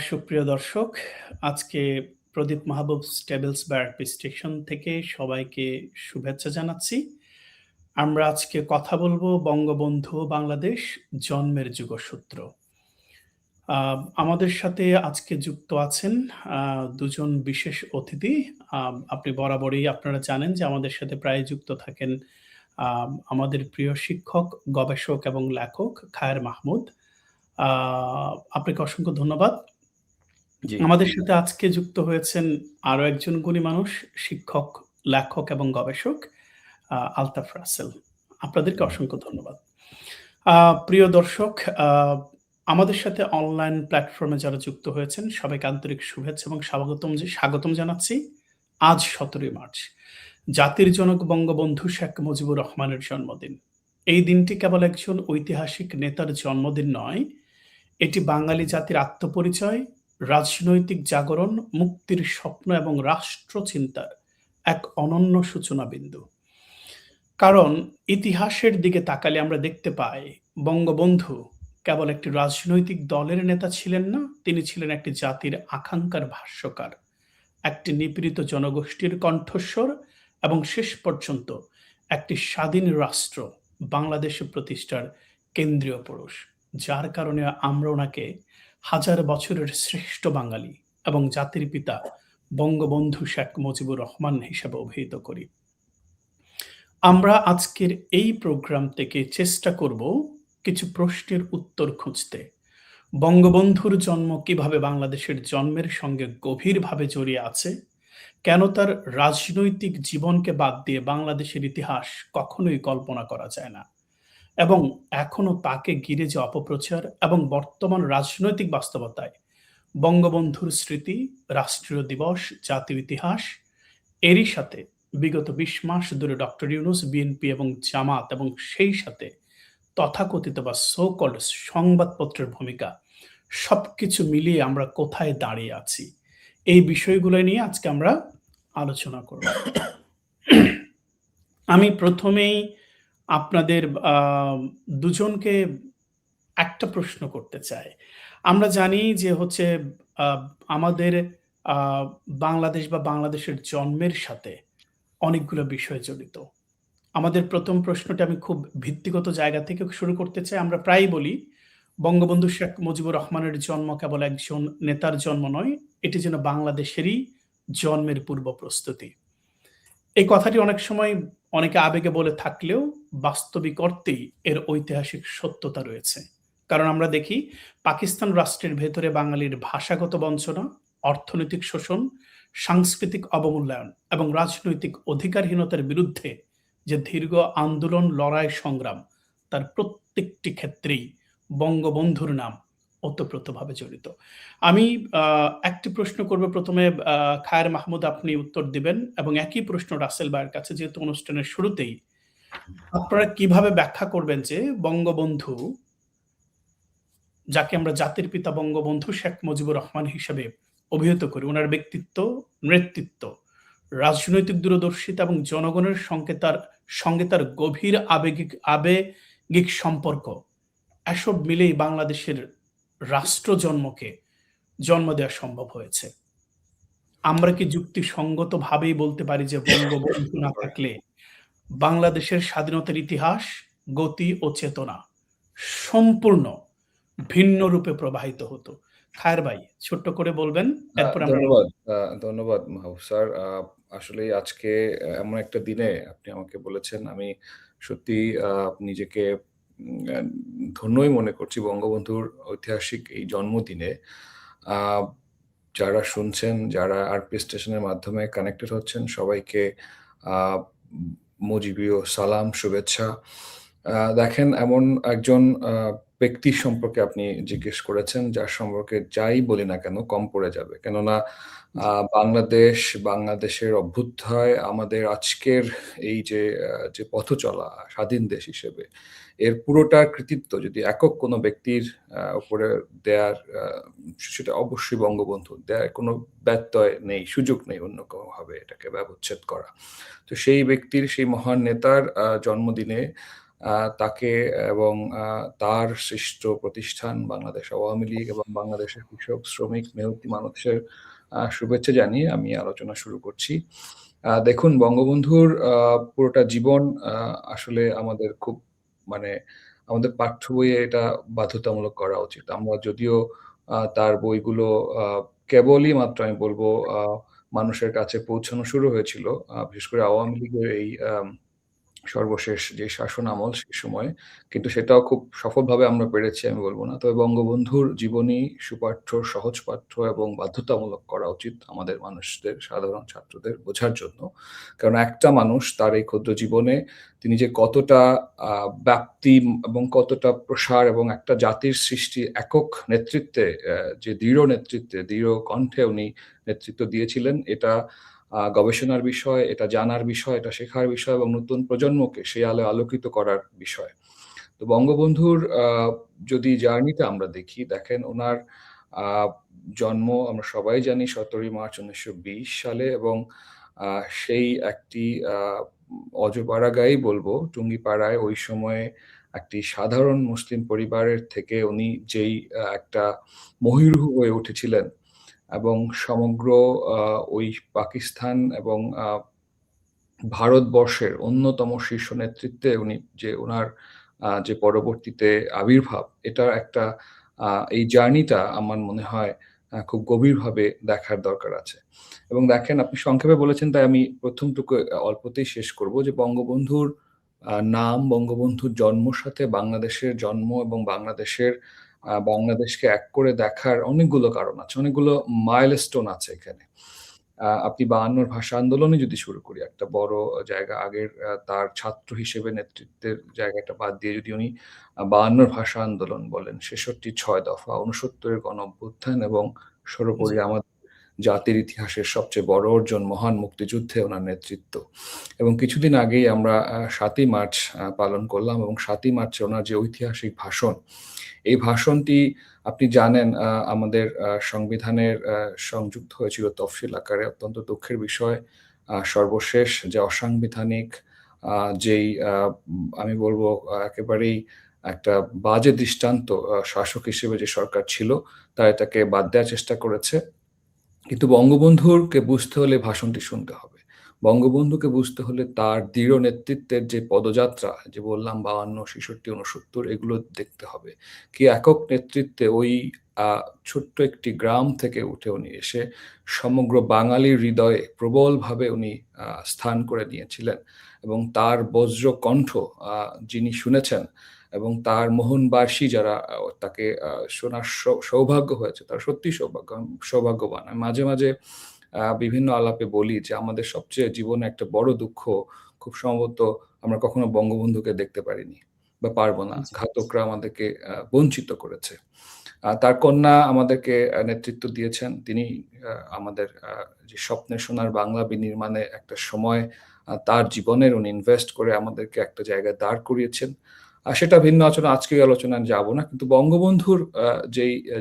সুপ্রিয় দর্শক, আজকে প্রদীপ মাহবুব স্টেবলস বারপি স্টেশন থেকে সবাইকে শুভেচ্ছা জানাচ্ছি। আমরা আজকে কথা বলবো বঙ্গবন্ধু বাংলাদেশ জন্মের যুগসূত্র। আ আমাদের সাথে আজকে যুক্ত আছেন ২ জন বিশেষ অতিথি। আপনি বরাবরই আপনারা জানেন যে আমাদের সাথে প্রায় যুক্ত থাকেন আ আমাদের প্রিয় শিক্ষক, গবেষক এবং লেখক খায়ের মাহমুদ। আ আপনাকে অসংখ্য ধন্যবাদ। জি। আমাদের সাথে আজকে যুক্ত হয়েছেন আরো একজন গুণী মানুষ, শিক্ষক, লেখক এবং গবেষক আলতাফ রাসেল। আপনাদেরকে অসংখ্য ধন্যবাদ। আ প্রিয় দর্শক, আ আমাদের সাথে অনলাইন প্ল্যাটফর্মে যারা যুক্ত হয়েছেন সবাইকে আন্তরিক শুভেচ্ছা এবং স্বাগতম জানাচ্ছি। আজ ১৭ই মার্চ, জাতির জনক বঙ্গবন্ধু শেখ মুজিবুর রহমানের জন্মদিন। এই দিনটি কেবল একজন ঐতিহাসিক নেতার জন্মদিন নয়, এটি বাঙালি জাতির আত্মপরিচয়, রাজনৈতিক জাগরণ, মুক্তির স্বপ্ন এবং রাষ্ট্রচিন্তার এক অনন্য সূচনা বিন্দু। কারণ ইতিহাসের দিকে তাকালে আমরা দেখতে পাই বঙ্গবন্ধু কেবল একটি রাজনৈতিক দলের নেতা ছিলেন না, তিনি ছিলেন একটি জাতির আকাঙ্ক্ষার ভাষ্যকার, একটি নিপীড়িত জনগোষ্ঠীর কণ্ঠস্বর এবং শেষ পর্যন্ত একটি স্বাধীন রাষ্ট্র বাংলাদেশ প্রতিষ্ঠার কেন্দ্রীয় পুরুষ। যার কারণে আমরা ওনাকে হাজার বছরের শ্রেষ্ঠ বাঙালি এবং জাতির পিতা বঙ্গবন্ধু শেখ মুজিবুর রহমান হিসেবে অভিহিত করি। আমরা আজকের এই প্রোগ্রাম থেকে চেষ্টা করব কিছু প্রশ্নের উত্তর খুঁজতে। বঙ্গবন্ধুর জন্ম কিভাবে বাংলাদেশের জন্মের সঙ্গে গভীরভাবে জড়িয়ে আছে? কেন তার রাজনৈতিক জীবনকে বাদ দিয়ে বাংলাদেশের ইতিহাস কখনোই কল্পনা করা যায় না? এবং এখনো তাকে ঘিরে যে অপপ্রচার এবং বর্তমান রাজনৈতিক বাস্তবতায় বঙ্গবন্ধুর স্মৃতি, রাষ্ট্রীয় দিবস, জাতীয় ইতিহাস, এরই সাথে বিগত ২০ মাস ধরে ডক্টর ইউনূস, বিএনপি এবং জামাত এবং সেই সাথে তথাকথিত বা সো কল্ড সংবাদপত্রের ভূমিকা, সবকিছু মিলিয়ে আমরা কোথায় দাঁড়িয়ে আছি? এই বিষয়গুলো নিয়ে আজকে আমরা আলোচনা করব। আমি ১ম এই আপনাদের ২ জনকে একটা প্রশ্ন করতে চাই। আমরা জানি যে হচ্ছে আ আমাদের আ বাংলাদেশ বা বাংলাদেশের জন্মের সাথে অনেকগুলো বিষয় জড়িত। আমাদের ১ম প্রশ্নটা আমি খুব ভিত্তিগত জায়গা থেকে শুরু করতে চাই। আমরা প্রায়ই বলি, বঙ্গবন্ধু শেখ মুজিবুর রহমানের জন্ম কেবল একজন নেতার জন্ম নয়, এটি যেন বাংলাদেশেরই জন্মের পূর্ব প্রস্তুতি। এই কথাটি অনেক সময় অনেকে আবেগে বলে থাকলেও বাস্তবিক অর্থেই এর ঐতিহাসিক সত্যতা রয়েছে। কারণ আমরা দেখি পাকিস্তান রাষ্ট্রের ভেতরে বাঙালির ভাষাগত বঞ্চনা, অর্থনৈতিক শোষণ, সাংস্কৃতিক অবমূল্যায়ন এবং রাজনৈতিক অধিকারহীনতার বিরুদ্ধে যে দীর্ঘ আন্দোলন, লড়াই, সংগ্রাম, তার প্রত্যেকটি ক্ষেত্রেই বঙ্গবন্ধুর নাম ওতপ্রোতভাবে জড়িত। আমি একটি প্রশ্ন করব ১ম এ খায়ের মাহমুদ, আপনি উত্তর দিবেন এবং একই প্রশ্ন রাসেল ভাইয়ের কাছে, যেহেতু অনুষ্ঠানের শুরুতেই। আপনারা কিভাবে ব্যাখ্যা করবেন যে বঙ্গবন্ধু, যাকে আমরা জাতির পিতা বঙ্গবন্ধু শেখ মুজিবুর রহমান হিসেবে অভিহিত করি, উনার ব্যক্তিত্ব, নেতৃত্ব, রাজনৈতিক দূরদর্শিতা এবং জনগণের সঙ্গে তার গভীর আবেগিক সম্পর্ক, এসব মিলেই বাংলাদেশের রাষ্ট্র জন্ম দেওয়া সম্ভব হয়েছে? আমরা কি যুক্তিসঙ্গতভাবেই বলতে পারি যে বঙ্গবন্ধু না থাকলে বাংলাদেশের স্বাধীনতার ইতিহাস, গতি ও চেতনা সম্পূর্ণ ভিন্ন রূপে প্রবাহিত হতো? খায়ের ভাই ছোট্ট করে বলবেন, এরপর আমরা। ধন্যবাদ। ধন্যবাদ মাহবুব স্যার। আসলেই আজকে এমন একটা দিনে আপনি আমাকে বলেছেন, আমি সত্যিই নিজেকে আ ধন্যই মনে করছি বঙ্গবন্ধুর ঐতিহাসিক এই জন্মদিনে। আ যারা শুনছেন, যারা আরপি স্টেশনের মাধ্যমে কানেক্টেড হচ্ছেন, সবাইকে আ মুজিবীয় সালাম, শুভেচ্ছা। দেখেন, এমন একজন আ ব্যক্তির সম্পর্কে আপনি জিজ্ঞেস করেছেন, যার সম্পর্কে যাই বলি না কেন কম পড়ে যাবে। কেননা জি, বাংলাদেশের অভ্যুদয়, আমাদের আজকের এই যে পথ চলা স্বাধীন দেশ হিসেবে, এর পুরোটার কৃতিত্ব যদি একক কোনো ব্যক্তির উপরে দেয়ার, সেটা অবশ্যই বঙ্গবন্ধুর। দেয়ার কোনো ব্যত্যয় নেই, সুযোগ নেই অন্য কোনোভাবে এটাকে ব্যবচ্ছেদ করা। তো সেই ব্যক্তির, সেই মহান নেতার জন্মদিনে তাকে এবং তার সৃষ্ট প্রতিষ্ঠান বাংলাদেশ আওয়ামী লীগ এবং বাংলাদেশের কৃষক, শ্রমিক, মেহনতি মানুষের শুভেচ্ছা জানিয়ে আমি আলোচনা শুরু করছি। দেখুন, বঙ্গবন্ধুর পুরোটা জীবন আসলে আমাদের খুব মানে আমাদের পাঠ্য বইয়ে এটা বাধ্যতামূলক করা উচিত। আমরা যদিও তার বইগুলো কেবলই মাত্র আমি বলব আ মানুষের কাছে পৌঁছানো শুরু হয়েছিল। বিশেষ করে আওয়ামী লীগের এই সর্বশেষ যে শাসনামল সে সময়ে। কিন্তু সেটাও খুব সফলভাবে আমরা পেরেছি আমি বলব না। তবে বঙ্গবন্ধুর জীবনী সুপাঠ্য, সহজপাঠ্য এবং বাধ্যতামূলক করা উচিত আমাদের মানুষদের, সাধারণ ছাত্রদের বোঝার জন্য। কারণ একটা মানুষ তার এই ক্ষুদ্র জীবনে তিনি যে কতটা ব্যাপ্তি এবং কতটা প্রসার এবং একটা জাতির সৃষ্টি একক নেতৃত্বে যে দৃঢ় নেতৃত্বে, দৃঢ় কণ্ঠে উনি নেতৃত্ব দিয়েছিলেন, এটা গবেষণার বিষয়, এটা জানার বিষয়, এটা শেখার বিষয় এবং নতুন প্রজন্মকে সেই আলোয় আলোকিত করার বিষয়। তো বঙ্গবন্ধুর যদি জার্নিটা আমরা দেখি, দেখেন উনার আ জন্ম আমরা সবাই জানি ১৭ই মার্চ ১৯২০ সালে এবং সেই একটি আ অজপাড়াগাঁই বলবো, টুঙ্গিপাড়ায় ওই সময়ে একটি সাধারণ মুসলিম পরিবারের থেকে উনি যেই একটা মহীরুহ হয়ে উঠেছিলেন এবং সমগ্র আ ওই পাকিস্তান এবং ভারতবর্ষের অন্যতম শীর্ষ নেতৃত্বে উনি যে উনার যে পরবর্তীতে আবির্ভাব, এটার একটা এই জার্নিটা আমার মনে হয় খুব গভীরভাবে দেখার দরকার আছে। এবং দেখেন, আপনি সংক্ষেপে বলেছেন তাই আমি ১ম টুকু অল্পতেই শেষ করব যে বঙ্গবন্ধুর নাম, বঙ্গবন্ধুর জন্মর সাথে বাংলাদেশের জন্ম এবং বাংলাদেশকে এক করে দেখার অনেকগুলো কারণ আছে। অনেকগুলো মাইলস্টোন আছে এখানে। আপনি ৫২ র ভাষা আন্দোলনই যদি শুরু করি, একটা বড় জায়গা আগের তার ছাত্র হিসেবে নেতৃত্বের জায়গাটা বাদ দিয়ে যদি উনি ৫২ র ভাষা আন্দোলন বলেন, ৬৬ ৬ দফা, ৬৯ এর গণঅভ্যুত্থান এবং জি, সর্বোপরি আমাদের জাতির ইতিহাসের সবচেয়ে বড় অর্জন মহান মুক্তিযুদ্ধে উনার নেতৃত্ব। এবং কিছুদিন আগেই আমরা ৭ই মার্চ পালন করলাম এবং ৭ই মার্চে উনার যে ঐতিহাসিক ভাষণ, এই ভাষণটি আপনি জানেন আমাদের সংবিধানের সংযুক্ত হয়েছিল তফসিল আকারে। অত্যন্ত দুঃখের বিষয়, সর্বশেষ যে অসাংবিধানিক আ যেই আমি বলব একেবারেই একটা বাজে দৃষ্টান্ত, শাসক হিসেবে যে সরকার ছিল, তারা এটাকে বাদ দেওয়ার চেষ্টা করেছে। কিন্তু বঙ্গবন্ধুরকে বুঝতে হলে ভাষণটি শুনতে হবে। বঙ্গবন্ধুকে বুঝতে হলে তার দৃঢ় নেতৃত্বের যে পদযাত্রা, যে বললাম ৫২, ৬৬, ৬৯ এগুলো দেখতে হবে। কি একক নেতৃত্বে ওই আ ছোট্ট একটি গ্রাম থেকে উঠে উনি এসে সমগ্র বাঙালির হৃদয়ে প্রবলভাবে উনি স্থান করে নিয়েছিলেন এবং তার বজ্র কণ্ঠ যিনি শুনেছেন এবং তার মোহনবাসী যারা তাকে শোনার সৌভাগ্য হয়েছে, তারা সত্যিই সৌভাগ্যবান। আমি মাঝে, মাঝে বিভিন্ন আলাপে বলি যে আমাদের সবচেয়ে জীবনে একটা বড় দুঃখ খুব সম্ভবত আমরা কখনো বঙ্গবন্ধুকে দেখতে পারিনি বা পারব না। জি, ঘাতকরা আমাদেরকে বঞ্চিত করেছে। তার কন্যা আমাদেরকে নেতৃত্ব দিয়েছেন। তিনি আমাদের যে স্বপ্নের সোনার বাংলা বিনির্মাণে একটা সময় তার জীবনের উনি ইনভেস্ট করে আমাদেরকে একটা জায়গায় দাঁড় করিয়েছেন। সেটা ভিন্ন আলোচনা, আজকে এই আলোচনায় যাব না। কিন্তু বঙ্গবন্ধুর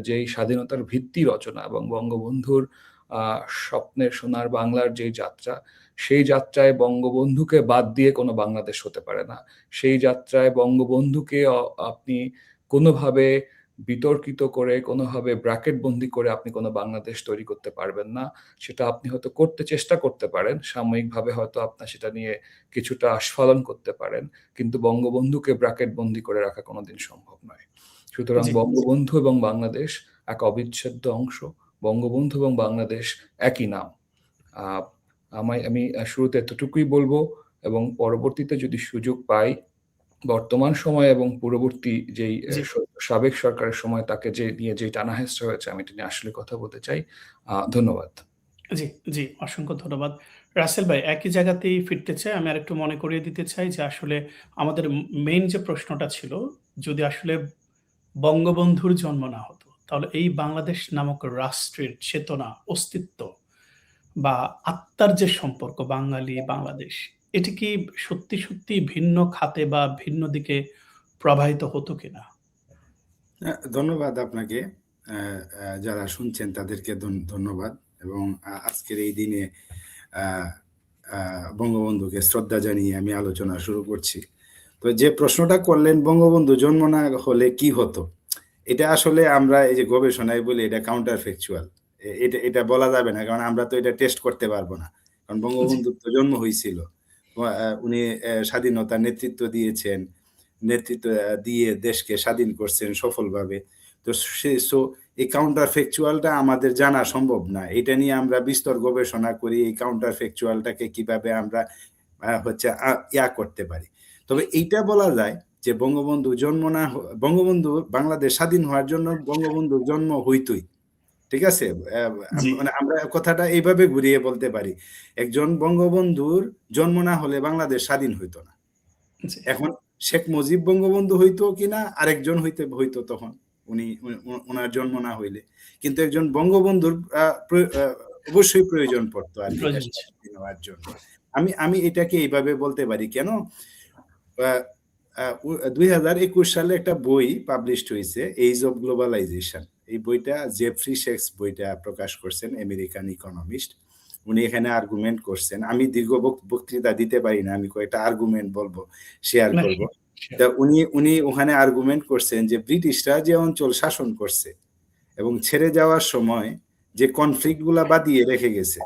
যেই স্বাধীনতার ভিত্তি রচনা এবং বঙ্গবন্ধুর আ স্বপ্নের সোনার বাংলার যেই যাত্রা, সেই যাত্রায় বঙ্গবন্ধুকে বাদ দিয়ে কোনো বাংলাদেশ হতে পারে না। সেই যাত্রায় বঙ্গবন্ধুকে আপনি কোনোভাবে বিতর্কিত করে, কোনোভাবে ব্র্যাকেট বন্দী করে আপনি কোনো বাংলাদেশ তৈরি করতে পারবেন না। সেটা আপনি হয়তো করতে চেষ্টা করতে পারেন। সাময়িকভাবে হয়তো আপনার সেটা নিয়ে কিছুটা আস্ফালন করতে পারেন। কিন্তু বঙ্গবন্ধুকে ব্র্যাকেট বন্দী করে রাখা কোনোদিন সম্ভব নয়। সুতরাং জি, বঙ্গবন্ধু এবং বাংলাদেশ এক অবিচ্ছেদ্য অংশ। বঙ্গবন্ধু এবং বাংলাদেশ একই নাম। আ আমি শুরুতে এতটুকুই বলবো এবং পরবর্তীতে যদি সুযোগ পাই, বর্তমান সময়ে এবং পূর্ববর্তী যেই জি, সাবেক সরকারের সময় তাকে নিয়ে যে টানা-হেঁচড়া হয়েছে, আমি এটা নিয়ে আসলে কথা বলতে চাই। ধন্যবাদ। জি, জি, অসংখ্য ধন্যবাদ। রাসেল ভাই, একই জায়গাতেই ফিরতে চাই। আমি আরেকটু মনে করিয়ে দিতে চাই যে আসলে আমাদের মেইন যে প্রশ্নটা ছিল, যদি আসলে বঙ্গবন্ধুর জন্ম না হতো, তাহলে এই বাংলাদেশ নামক রাষ্ট্রের চেতনা, অস্তিত্ব বা আত্মার যে সম্পর্ক বাঙালি, বাংলাদেশ, এটি কি সত্যি, সত্যি ভিন্ন খাতে বা ভিন্ন দিকে প্রবাহিত হতো কিনা? ধন্যবাদ আপনাকে। আ আ যারা শুনছেন তাদেরকে ধন্যবাদ এবং আজকের এই দিনে আ আ বঙ্গবন্ধুকে শ্রদ্ধা জানিয়ে আমি আলোচনা শুরু করছি। তো যে প্রশ্নটা করলেন বঙ্গবন্ধু জন্ম না হলে কি হতো, এটা আসলে আমরা এই যে গবেষণায় বলি এটা কাউন্টার ফ্যাকচুয়াল। এটা এটা বলা যাবে না, কারণ আমরা তো এটা টেস্ট করতে পারবো না। কারণ জি, বঙ্গবন্ধুর তো জন্ম হয়েছিল, উনি স্বাধীনতার নেতৃত্ব দিয়েছেন, নেতৃত্ব দিয়ে দেশকে স্বাধীন করছেন সফলভাবে। তো সো এই কাউন্টার ফ্যাকচুয়ালটা আমাদের জানা সম্ভব না। এটা নিয়ে আমরা বিস্তর গবেষণা করি, এই কাউন্টার ফ্যাকচুয়ালটাকে কিভাবে আমরা হচ্ছে ইয়া করতে পারি। তবে এইটা বলা যায় যে বঙ্গবন্ধু জন্ম না বঙ্গবন্ধু বাংলাদেশ স্বাধীন হওয়ার জন্য বঙ্গবন্ধুর জন্ম হইতই। ঠিক আছে? জি, মানে আমরা কথাটা এইভাবে ঘুরিয়ে বলতে পারি। একজন বঙ্গবন্ধুর জন্ম না হলে বাংলাদেশ স্বাধীন হইতো না। জি, এখন শেখ মুজিব বঙ্গবন্ধু হইতো কিনা আরেকজন হইতো তখন, উনি উনার জন্ম না হইলে। কিন্তু একজন বঙ্গবন্ধুর অবশ্যই প্রয়োজন পড়তো আর কি দেশ প্রয়োজন ছিল। স্বাধীন হওয়ার জন্য। আমি আমি এটাকে এইভাবে বলতে পারি। কেন? আহ, 2021 সালে একটা বই পাবলিশড হয়েছে, এইজ অফ গ্লোবালাইজেশন। এই বইটা জেফ্রি শেক্স বইটা প্রকাশ করছেন, আমেরিকান ইকোনমিস্ট। উনি এখানে আর্গুমেন্ট করছেন, আমি দীর্ঘ বক্তৃতা দিতে পারি না, আমি কয়েকটা আর্গুমেন্ট বলবো, শেয়ার না, করব। sure, তা উনি ওখানে আর্গুমেন্ট করছেন যে ব্রিটিশরা যে অঞ্চল শাসন করছে এবং ছেড়ে যাওয়ার সময় যে কনফ্লিক্ট গুলা বাদিয়ে রেখে গেছে,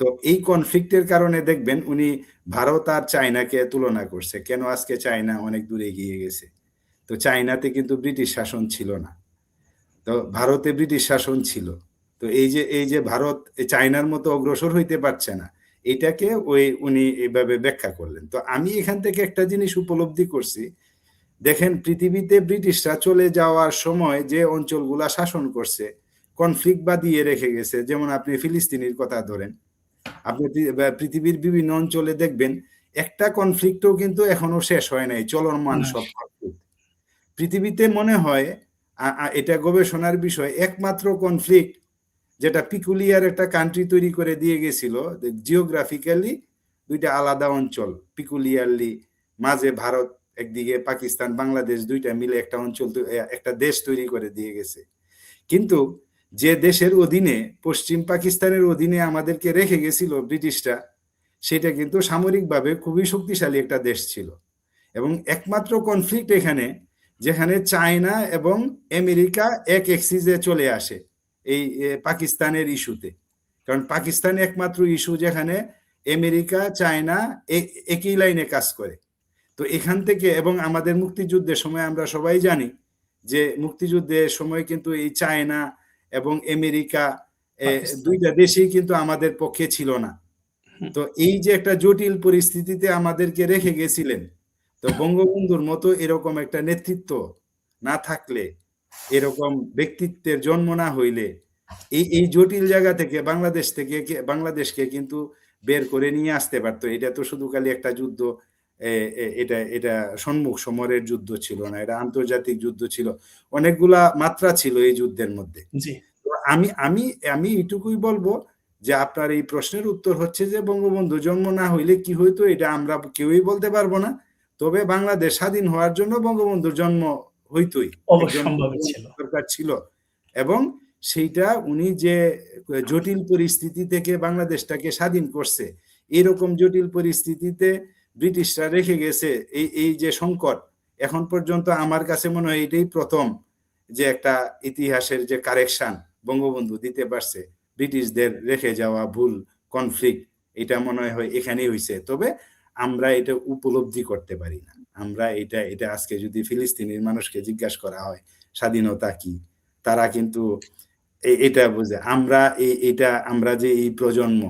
তো এই কনফ্লিক্টের কারণে দেখবেন উনি ভারত আর চায়নাকে তুলনা করছে। কেন আজকে চায়না অনেক দূরে এগিয়ে গেছে? তো চায়নাতে কিন্তু ব্রিটিশ শাসন ছিল না, তো ভারতে ব্রিটিশ শাসন ছিল। তো এই যে ভারত চায়নার মতো অগ্রসর হইতে পারছে না, এটাকে উনি এইভাবে ব্যাখ্যা করলেন। তো আমি এখান থেকে একটা জিনিস উপলব্ধি করছি, দেখেন পৃথিবীতে ব্রিটিশরা চলে যাওয়ার সময় যে অঞ্চলগুলা শাসন করছে, কনফ্লিক্ট বাদিয়ে রেখে গেছে, যেমন আপনি ফিলিস্তিনের কথা ধরেন, আপনি পৃথিবীর বিভিন্ন অঞ্চলে দেখবেন একটা কনফ্লিক্টও কিন্তু এখনো শেষ হয় নাই, চলমান না, সব কনফ্লিক্ট। পৃথিবীতে মনে হয় এটা গবেষণার বিষয়, একমাত্র কনফ্লিক্ট যেটা পিকুলিয়ার একটা কান্ট্রি তৈরি করে দিয়ে গেছিল, জিওগ্রাফিক্যালি দুইটা আলাদা অঞ্চল, পিকুলিয়ারলি মাঝে ভারত একদিকে, পাকিস্তান বাংলাদেশ দুইটা মিলে একটা অঞ্চল, একটা দেশ তৈরি করে দিয়ে গেছে। কিন্তু যে দেশের অধীনে, পশ্চিম পাকিস্তানের অধীনে আমাদেরকে রেখে গেছিল ব্রিটিশরা, সেটা কিন্তু সামরিকভাবে খুবই শক্তিশালী একটা দেশ ছিল। এবং একমাত্র কনফ্লিক্ট এখানে, যেখানে চায়না এবং আমেরিকা এক এক্সিসে চলে আসে এই পাকিস্তানের ইস্যুতে। কারণ পাকিস্তান একমাত্র ইস্যু যেখানে আমেরিকা চায়না একই লাইনে কাজ করে। তো এখান থেকে, এবং আমাদের মুক্তিযুদ্ধের সময় আমরা সবাই জানি যে মুক্তিযুদ্ধের সময় কিন্তু এই চায়না এবং আমেরিকা পাকিস্তান। দুইটা দেশই কিন্তু আমাদের পক্ষে ছিল না। হুম, তো এই যে একটা জটিল পরিস্থিতিতে আমাদেরকে রেখে গেছিলেন, তো বঙ্গবন্ধুর মতো এরকম একটা নেতৃত্ব না থাকলে, এরকম ব্যক্তিত্বের জন্ম না হইলে, এই জটিল জায়গা থেকে বাংলাদেশকে কিন্তু বের করে নিয়ে আসতে পারতো। এটা তো শুধু খালি একটা যুদ্ধ, এটা এটা সম্মুখ সমরের যুদ্ধ ছিল না, এটা আন্তর্জাতিক যুদ্ধ ছিল, অনেকগুলা মাত্রা ছিল এই যুদ্ধের মধ্যে। জি, তো আমি আমি আমি এটুকুই বলবো যে আপনার এই প্রশ্নের উত্তর হচ্ছে যে বঙ্গবন্ধু জন্ম না হইলে কি হইতো এটা আমরা কেউই বলতে পারবো না। তবে বাংলাদেশ স্বাধীন হওয়ার জন্য বঙ্গবন্ধুর জন্ম হইতোই, একজন অবশ্যম্ভাবী ছিল। দরকার ছিল। এবং সেইটা উনি যে জটিল পরিস্থিতি থেকে বাংলাদেশটাকে স্বাধীন করছে, এরকম জটিল পরিস্থিতিতে ব্রিটিশরা রেখে গেছে এই যে সংকট, এখন পর্যন্ত আমার কাছে মনে হয় এটাই প্রথম যে একটা ইতিহাসের যে কারেকশন বঙ্গবন্ধু দিতে পারছে ব্রিটিশদের রেখে যাওয়া ভুল কনফ্লিক্ট, এটা মনে হয় এখানেই হয়েছে। তবে আমরা এটা উপলব্ধি করতে পারি না। আমরা এটা আজকে যদি ফিলিস্তিনের মানুষকে জিজ্ঞাসা করা হয় স্বাধীনতা কি, তারা কিন্তু এটা বুঝে। আমরা যে এই প্রজন্ম,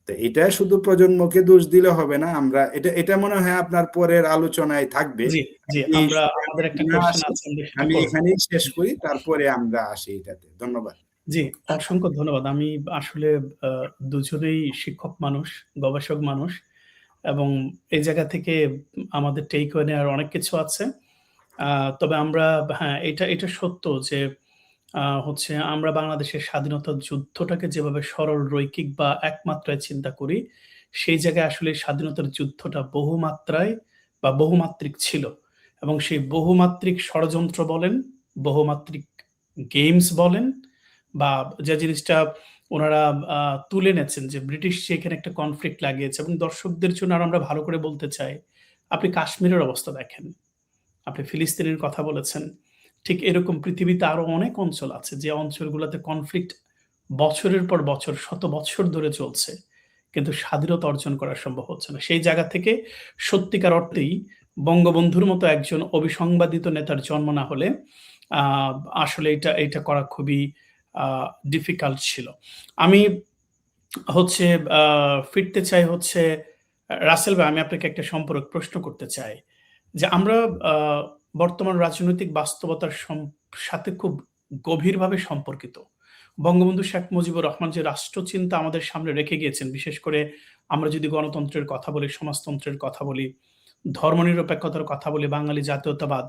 তো এটা শুধু প্রজন্মকে দোষ দিলে হবে না। আমরা এটা মনে হয় আপনার পরের আলোচনায় থাকবে। জি, জি। এই আমরা বিষয়ে আমাদের একটা না কোয়েশ্চেন আসি, আছে, আমরা সেটা আমি করব। এখানেই শেষ করি, তারপরে আমরা আসি এটাতে। ধন্যবাদ। জি, অসংখ্য ধন্যবাদ। আমি আসলে আ দুজনেই শিক্ষক মানুষ, গবেষক মানুষ এবং এই জায়গা থেকে আমাদের টেক অ্যাওয়ে নেওয়ার অনেক কিছু আছে। আ তবে আমরা, হ্যাঁ, এটা সত্য যে হচ্ছে আমরা বাংলাদেশের স্বাধীনতার যুদ্ধটাকে যেভাবে সরল রৈখিক বা একমাত্রায় চিন্তা করি, সেই জায়গায় আসলে স্বাধীনতার যুদ্ধটা বহুমাত্রায় বা বহুমাত্রিক ছিল। এবং সেই বহুমাত্রিক ষড়যন্ত্র বলেন, বহুমাত্রিক গেমস বলেন বা যে জিনিসটা উনারা আ তুলে এনেছেন যে ব্রিটিশ যে এখানে একটা কনফ্লিক্ট লাগিয়েছে এবং দর্শকদের জন্য আরো আমরা ভালো করে বলতে চাই। আপনি কাশ্মীরের অবস্থা দেখেন, আপনি ফিলিস্তিনের কথা বলেছেন। ঠিক এরকম পৃথিবীতে আরো অনেক অঞ্চল আছে যে অঞ্চলগুলোতে কনফ্লিক্ট বছরের পর বছর, শত বৎসর ধরে চলছে। কিন্তু স্বাধীনতা অর্জন করা সম্ভব হচ্ছে না। সেই জায়গা থেকে সত্যিকার অর্থেই বঙ্গবন্ধুর মতো একজন অবিসংবাদিত নেতার জন্ম না হলে আ আসলে এটা করা খুবই আ ডিফিকাল্ট ছিল। আমি হচ্ছে আ ফিরতে চাই হচ্ছে রাসেল ভাই, আমি আপনাকে একটা সম্পর্ক প্রশ্ন করতে চাই। যে আমরা আ বর্তমান রাজনৈতিক বাস্তবতার সাথে খুব গভীরভাবে সম্পর্কিত। বঙ্গবন্ধু শেখ মুজিবুর রহমান যে রাষ্ট্রচিন্তা আমাদের সামনে রেখে গিয়েছেন, বিশেষ করে আমরা যদি গণতন্ত্রের কথা বলি, সমাজতন্ত্রের কথা বলি, ধর্মনিরপেক্ষতার কথা বলি, বাঙালি জাতীয়তাবাদ,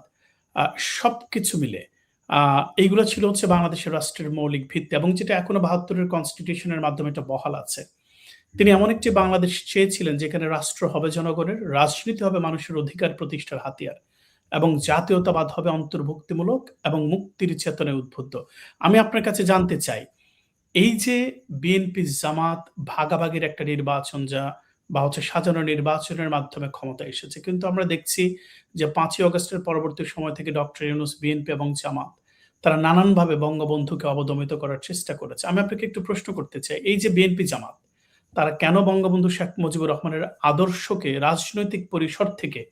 আ সবকিছু মিলে আ এইগুলো ছিল হচ্ছে বাংলাদেশের রাষ্ট্রের মৌলিক ভিত্তি এবং যেটা এখনো ৭২ এর কনস্টিটিউশন এর মাধ্যমে এটা বহাল আছে। তিনি এমন একটি বাংলাদেশ চেয়েছিলেন যেখানে রাষ্ট্র হবে জনগণের, রাজনীতি হবে মানুষের অধিকার প্রতিষ্ঠার হাতিয়ার এবং জাতীয়তাবাদ হবে অন্তর্ভুক্তিমূলক এবং মুক্তির চেতনায় উদ্বুদ্ধ। আমি আপনার কাছে জানতে চাই, এই যে বিএনপি জামাত ভাগাভাগির একটা নির্বাচন বা হচ্ছে সাজানো নির্বাচনের মাধ্যমে ক্ষমতায় এসেছে। কিন্তু আমরা দেখছি যে ৫ই অগস্টের পরবর্তী সময় থেকে ডক্টর ইউনূস, বিএনপি এবং জামাত তারা নানানভাবে বঙ্গবন্ধুকে অবদমিত করার চেষ্টা করেছে। আমি আপনাকে একটু প্রশ্ন করতে চাই, এই যে বিএনপি জামাত তারা কেন বঙ্গবন্ধু শেখ মুজিবুর রহমানের আদর্শকে রাজনৈতিক পরিসর থেকে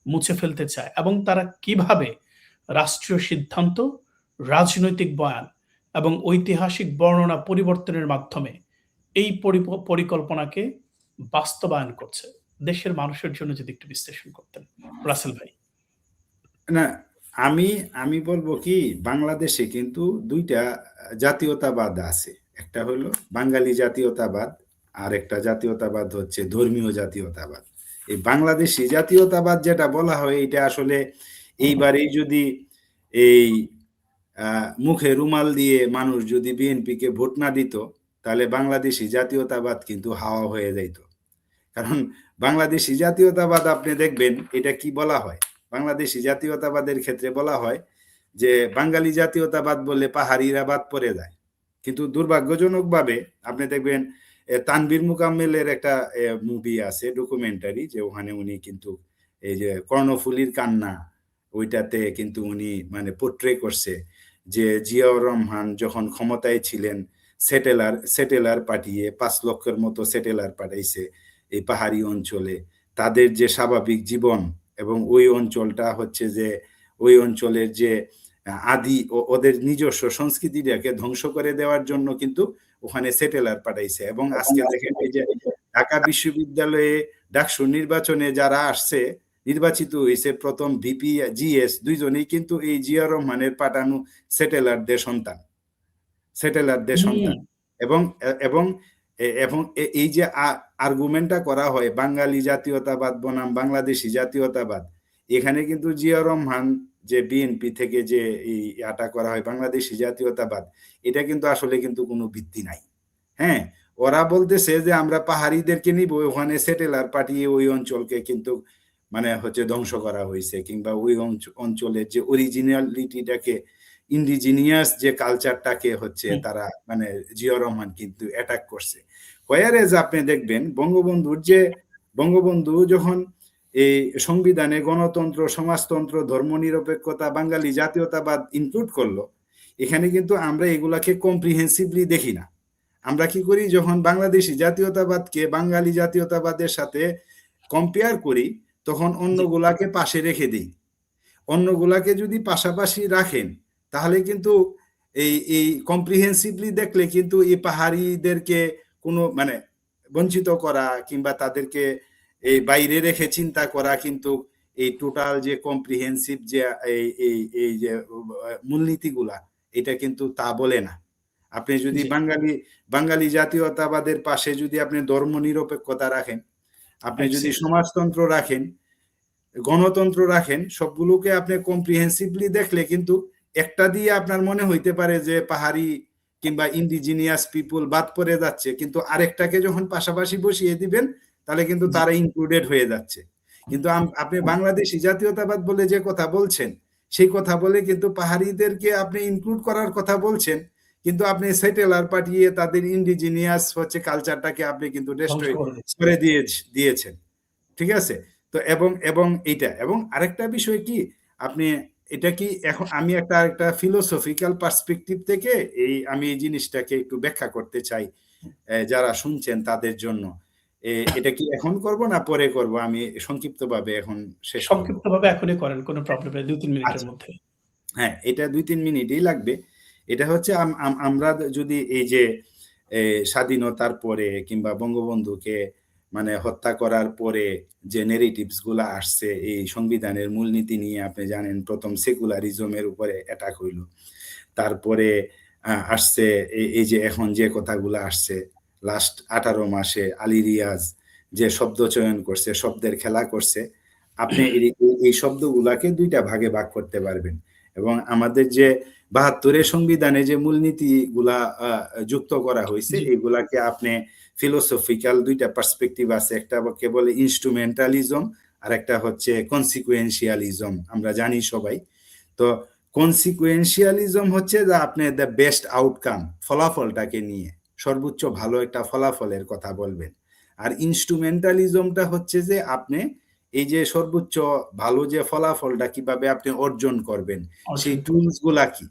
মুছে ফেলতে চায় এবং তারা কিভাবে রাষ্ট্রীয় সিদ্ধান্ত, রাজনৈতিক বয়ান এবং ঐতিহাসিক বর্ণনা পরিবর্তনের মাধ্যমে এই পরিকল্পনাকে বাস্তবায়ন করছে? দেশের মানুষের জন্য যদি একটু বিশ্লেষণ করতেন রাসেল ভাই। না, আমি আমি বলবো কি, বাংলাদেশে কিন্তু ২ টা জাতীয়তাবাদ আছে। একটা হলো বাঙালি জাতীয়তাবাদ, আর একটা জাতীয়তাবাদ হচ্ছে ধর্মীয় জাতীয়তাবাদ। এই বাংলাদেশী জাতীয়তাবাদ যেটা বলা হয়, এটা আসলে এইবারেই যদি এই মুখে রুমাল দিয়ে মানুষ যদি বিএনপিকে ভোট না দিত, তাহলে বাংলাদেশী জাতীয়তাবাদ কিন্তু হাওয়া হয়ে যাইত। কারণ বাংলাদেশী জাতীয়তাবাদ আপনি দেখবেন এটা কি বলা হয়, বাংলাদেশী জাতীয়তাবাদের ক্ষেত্রে বলা হয় যে বাঙালি জাতীয়তাবাদ বললে পাহাড়িরা বাদ পড়ে যায়। কিন্তু দুর্ভাগ্যজনকভাবে আপনি দেখবেন তানভীর মুকাম্মেলের একটা মুভি আছে, ডকুমেন্টারি, যে ওখানে উনি কিন্তু এই যে কর্ণফুলীর কান্না, ওইটাতে কিন্তু উনি মানে পোট্রে করছে যে জিয়াউর রহমান যখন ক্ষমতায় ছিলেন সেটেলার পাঠিয়ে ৫ লক্ষের মতো সেটেলার পাঠাইছে এই পাহাড়ি অঞ্চলে, তাদের যে স্বাভাবিক জীবন এবং ওই অঞ্চলটা হচ্ছে যে ওই অঞ্চলের যে আদি ওদের নিজস্ব সংস্কৃতিটাকে ধ্বংস করে দেওয়ার জন্য কিন্তু ওখানে সেটেলার পাঠাইছে। এবং আজকে দেখেন এই যে ঢাকা বিশ্ববিদ্যালয়ে ডাকসু নির্বাচনে যারা আসছে, নির্বাচিত হয়েছে প্রথম ভিপি, জিএস, দুইজনেই কিন্তু এই জিয়াউর রহমানের পাঠানো সেটেলারদের সন্তান। এবং এবং এবং এই যে আর্গুমেন্টটা করা হয় বাঙালি জাতীয়তাবাদ বনাম বাংলাদেশি জাতীয়তাবাদ, এখানে কিন্তু জিয়াউর রহমান যে বিএনপি থেকে যে এই আটা করা হয় বাংলাদেশি জাতীয়তাবাদ, এটা কিন্তু আসলে কিন্তু কোনো ভিত্তি নাই। হ্যাঁ, ওরা বলতেছে যে আমরা পাহাড়িদেরকে নিব, ওখানে সেটেলার পাঠিয়ে ওই অঞ্চলকে কিন্তু মানে হচ্ছে ধ্বংস করা হয়েছে, কিংবা ওই অঞ্চলের যে অরিজিনালিটিটাকে, ইন্ডিজিনিয়াস যে কালচারটাকে হচ্ছে তারা মানে জিয়াউর রহমান কিন্তু অ্যাটাক করছে। হোয়ারেজ আপনি দেখবেন বঙ্গবন্ধু যখন এই সংবিধানে গণতন্ত্র, সমাজতন্ত্র, ধর্মনিরপেক্ষতা, বাঙালি জাতীয়তাবাদ ইনক্লুড করলো, এখানে কিন্তু আমরা এগুলাকে কম্প্রিহেন্সিভলি দেখি না। আমরা কি করি, যখন বাংলাদেশি জাতীয়তাবাদকে বাঙালি জাতীয়তাবাদের সাথে কম্পেয়ার করি, তখন অন্যগুলাকে পাশে রেখে দিই। অন্যগুলাকে যদি পাশাপাশি রাখেন, তাহলে কিন্তু এই কম্প্রিহেন্সিভলি দেখলে কিন্তু এই পাহাড়িদেরকে কোনো মানে বঞ্চিত করা কিংবা তাদেরকে এই বাইরে রেখে চিন্তা করা কিন্তু এই টোটাল যে কম্প্রিহেন্সিভ যে এই যে মূলনীতিগুলা, এটা কিন্তু তা বলে না। আপনি যদি বাঙালি জাতীয়তাবাদের পাশে যদি আপনি ধর্মনিরপেক্ষতা রাখেন, আপনি যদি সমাজতন্ত্র রাখেন, গণতন্ত্র রাখেন, সবগুলোকে আপনি কম্প্রিহেন্সিভলি দেখলে কিন্তু একটা দিয়ে আপনার মনে হইতে পারে যে পাহাড়ি কিংবা ইন্ডিজিনিয়াস পিপল বাদ পড়ে যাচ্ছে, কিন্তু আরেকটাকে যখন পাশাপাশি বসিয়ে দিবেন তাহলে কিন্তু তারা ইনক্লুডেড হয়ে যাচ্ছে। কিন্তু আপনি বাংলাদেশি জাতীয়তাবাদ বলে যে কথা বলছেন, সেই কথা বলে কিন্তু পাহাড়িদেরকে আপনি ইনক্লুড করার কথা বলছেন, কিন্তু আপনি সেটেলার পাঠিয়ে তাদের ইন্ডিজিনিয়াস হচ্ছে কালচারটাকে আপনি কিন্তু ডেস্ট্রয় করে দিয়েছেন। ঠিক আছে? তো এবং এইটা এবং আরেকটা বিষয় কি আপনি এটা কি এখন আমি একটা ফিলোসফিক্যাল পার্সপেক্টিভ থেকে আমি এই জিনিসটাকে একটু ব্যাখ্যা করতে চাই যারা শুনছেন তাদের জন্য। এটা কি এখন করব না পরে করব? আমি সংক্ষিপ্তভাবে এখন শেষ করব। সংক্ষিপ্তভাবে এখনই করেন, কোনো প্রবলেম নেই। ২-৩ মিনিটের আচ্ছা। মধ্যে। হ্যাঁ, এটা ২-৩ মিনিটই লাগবে। এটা হচ্ছে আমরা যদি এই যে স্বাধীনতার পরে কিংবা বঙ্গবন্ধুকে মানে হত্যা করার পরে যে নেরেটিভস গুলা আসছে এই সংবিধানের মূলনীতি নিয়ে, আপনি জানেন প্রথম সেকুলারিজমের উপরে অ্যাটাক হইল। তারপরে আসছে এই যে এখন যে কথাগুলো আসছে লাস্ট 18 মাসে আলী রিয়াজ যে শব্দ চয়ন করছে, শব্দের খেলা করছে, আপনি এই শব্দগুলাকে দুইটা ভাগে ভাগ করতে পারবেন। এবং আমাদের যে ৭২-এর সংবিধানে যে মূলনীতিগুলা যুক্ত করা হয়েছে, জি। এগুলাকে আপনি ফিলোসফিক্যাল দুইটা পার্সপেক্টিভ আছে, একটা বলে ইনস্ট্রুমেন্টালিজম আর একটা হচ্ছে কনসিকুয়েন্সিয়ালিজম, আমরা জানি সবাই। তো কনসিকুয়েন্সিয়ালিজম হচ্ছে যে আপনি দ্য বেস্ট আউটকাম, ফলাফলটাকে নিয়ে সর্বোচ্চ ভালো একটা ফলাফলের কথা বলবেন। আর ইনস্ট্রুমেন্টালিজমটা হচ্ছে যে আপনি এই যে সর্বোচ্চ ভালো যে ফলাফলটা কিভাবে আপনি অর্জন করবেন, সেই টুলস গুলা কি।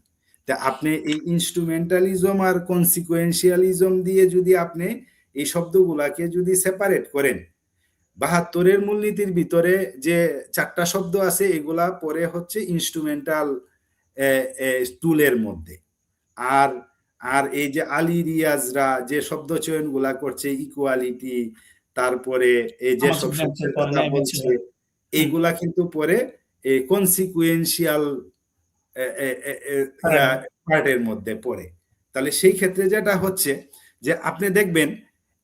তা আপনি এই ইনস্ট্রুমেন্টালিজম আর কনসিকুয়েন্সিয়ালিজম দিয়ে যদি আপনি এই শব্দগুলাকে যদি সেপারেট করেন, ৭২-এর মূলনীতির ভিতরে যে 4টা শব্দ আছে এগুলা পরে হচ্ছে ইনস্ট্রুমেন্টাল টুলের মধ্যে। আর আর এই যে আলী রিয়াজরা যে শব্দ চয়ন গুলা করছে, ইকুয়ালিটি, তারপরে এই যে সব শব্দের কথা বলছে, এইগুলা কিন্তু পরে কনসিকুয়েন্সিয়াল পার্টের মধ্যে পড়ে। তাহলে সেই ক্ষেত্রে যেটা হচ্ছে যে আপনি দেখবেন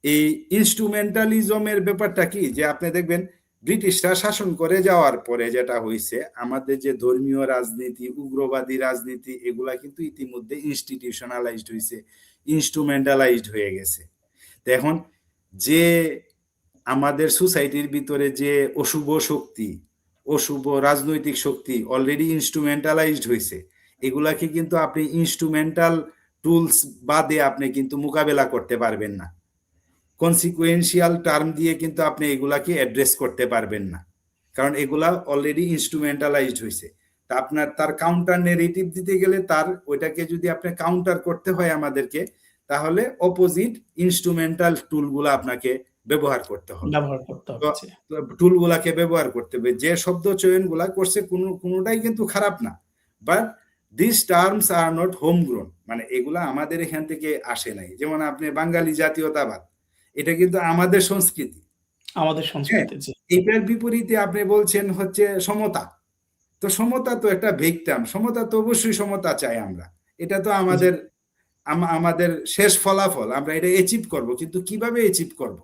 এই ইনস্ট্রুমেন্টালিজমের ব্যাপারটা কি, যে আপনি দেখবেন ব্রিটিশরা শাসন করে যাওয়ার পরে যেটা হয়েছে, আমাদের যে ধর্মীয় রাজনীতি, উগ্রবাদী রাজনীতি, এগুলা কিন্তু ইতিমধ্যে ইনস্টিটিউশনালাইজড হয়েছে, ইনস্ট্রুমেন্টালাইজড হয়ে গেছে। তো এখন যে আমাদের সোসাইটির ভিতরে যে অশুভ শক্তি, অশুভ রাজনৈতিক শক্তি অলরেডি ইনস্ট্রুমেন্টালাইজড হয়েছে, এগুলাকে কিন্তু আপনি ইনস্ট্রুমেন্টাল টুলস বাদে আপনি কিন্তু মোকাবেলা করতে পারবেন না। কনসিকুয়েন্সিয়াল টার্ম দিয়ে কিন্তু আপনি এগুলাকে অ্যাড্রেস করতে পারবেন না, কারণ এগুলা অলরেডি ইনস্ট্রুমেন্টালাইজড হয়েছে। তা আপনার তার কাউন্টার নেগেটিভ দিতে গেলে তার ওইটাকে যদি আপনি কাউন্টার করতে হয় আমাদেরকে, তাহলে অপোজিট ইনস্ট্রুমেন্টাল টুলগুলো আপনাকে ব্যবহার করতে হবে। টুলগুলাকে ব্যবহার করতে হবে। যে শব্দ চয়নগুলা করছে কোনোটাই কিন্তু খারাপ না, but this terms are not homegrown, মানে এগুলা আমাদের এখান থেকে আসে নাই। যেমন আপনি বাঙালি জাতীয়তাবাদ, এটা কিন্তু আমাদের সংস্কৃতি, এটার বিপরীতে আপনি বলছেন হচ্ছে সমতা। তো সমতা তো একটা ভেগ টার্ম, সমতা তো অবশ্যই সমতা চাই আমরা, এটা তো আমাদের শেষ ফলাফল, আমরা এটা অ্যাচিভ করব, কিন্তু কিভাবে অ্যাচিভ করব?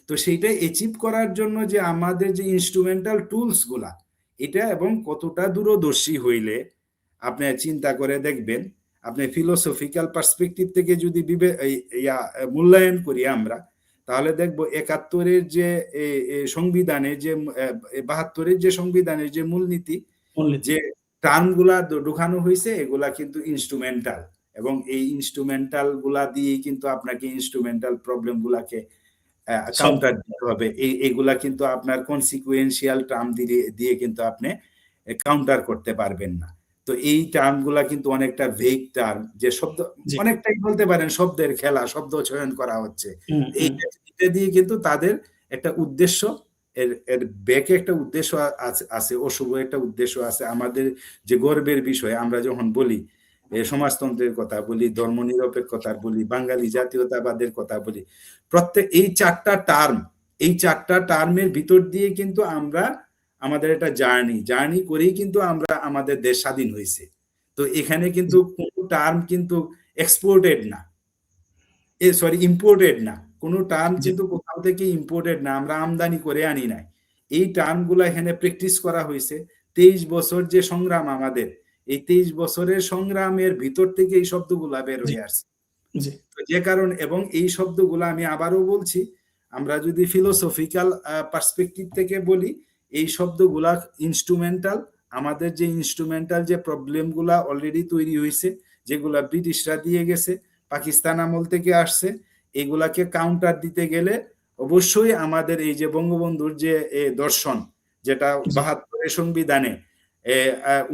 তো সেইটা অ্যাচিভ করার জন্য যে আমাদের যে ইনস্ট্রুমেন্টাল টুলস গুলা, এটা এবং কতটা দূরদর্শী হইলে আপনি চিন্তা করে দেখবেন, আপনি ফিলোসফিক্যাল পার্সপেক্টিভ থেকে যদি মূল্যায়ন করি আমরা, তাহলে দেখব ৭১-এর যে সংবিধানে যে ৭২-এর যে সংবিধানের যে মূলনীতি, যে টার্মগুলা ঢুকানো হয়েছে, এগুলা কিন্তু ইনস্ট্রুমেন্টাল, এবং এই ইনস্ট্রুমেন্টাল গুলা দিয়ে কিন্তু আপনাকে ইনস্ট্রুমেন্টাল প্রবলেম গুলাকে কাউন্টার দিতে হবে। এইগুলা কিন্তু আপনার কনসিকুয়েন্সিয়াল টার্ম দিয়ে কিন্তু আপনি কাউন্টার করতে পারবেন না। তো এই টার্মগুলা কিন্তু অনেকটা ভেগ টার্ম, যে শব্দ অনেকটাই বলতে পারেন শব্দের খেলা, শব্দ চয়ন করা হচ্ছে। এইটা দিয়ে কিন্তু তাদের একটা উদ্দেশ্য, এর ব্যাকে একটা উদ্দেশ্য আছে, অশুভ একটা উদ্দেশ্য আছে। আমাদের যে গর্বের বিষয়, আমরা যখন বলি সমাজতন্ত্রের কথা বলি, ধর্মনিরপেক্ষতার বলি, বাঙালি জাতীয়তাবাদের কথা বলি, প্রত্যেক এই 4টা টার্মের ভিতর দিয়ে কিন্তু আমরা আমাদের একটা জার্নি করেই কিন্তু আমরা আমাদের দেশ স্বাধীন হয়েছে। তো এখানে কিন্তু কোনো টার্ম কিন্তু এক্সপোর্টেড না, ইম্পোর্টেড না, কোনো টার্ম কিন্তু কোথাও থেকে ইম্পোর্টেড না, আমরা আমদানি করে আনি নাই। এই টার্মগুলো এখানে প্র্যাকটিস করা হয়েছে। 23 বছর যে সংগ্রাম আমাদের, এই 23 বছরের সংগ্রামের ভিতর থেকে এই শব্দগুলা বের হয়ে আসছে। যে কারণ, এবং এই শব্দগুলা আমি আবারও বলছি, আমরা যদি ফিলোসফিক্যাল পার্সপেক্টিভ থেকে বলি, এই শব্দগুলা ইনস্ট্রুমেন্টাল। আমাদের যে ইনস্ট্রুমেন্টাল যে প্রবলেমগুলা অলরেডি তৈরি হয়েছে, যেগুলা ব্রিটিশরা দিয়ে গেছে, পাকিস্তান আমল থেকে আসছে, এগুলাকে কাউন্টার দিতে গেলে অবশ্যই আমাদের এই যে বঙ্গবন্ধুর যে দর্শন, যেটা জি, ৭২ সংবিধানে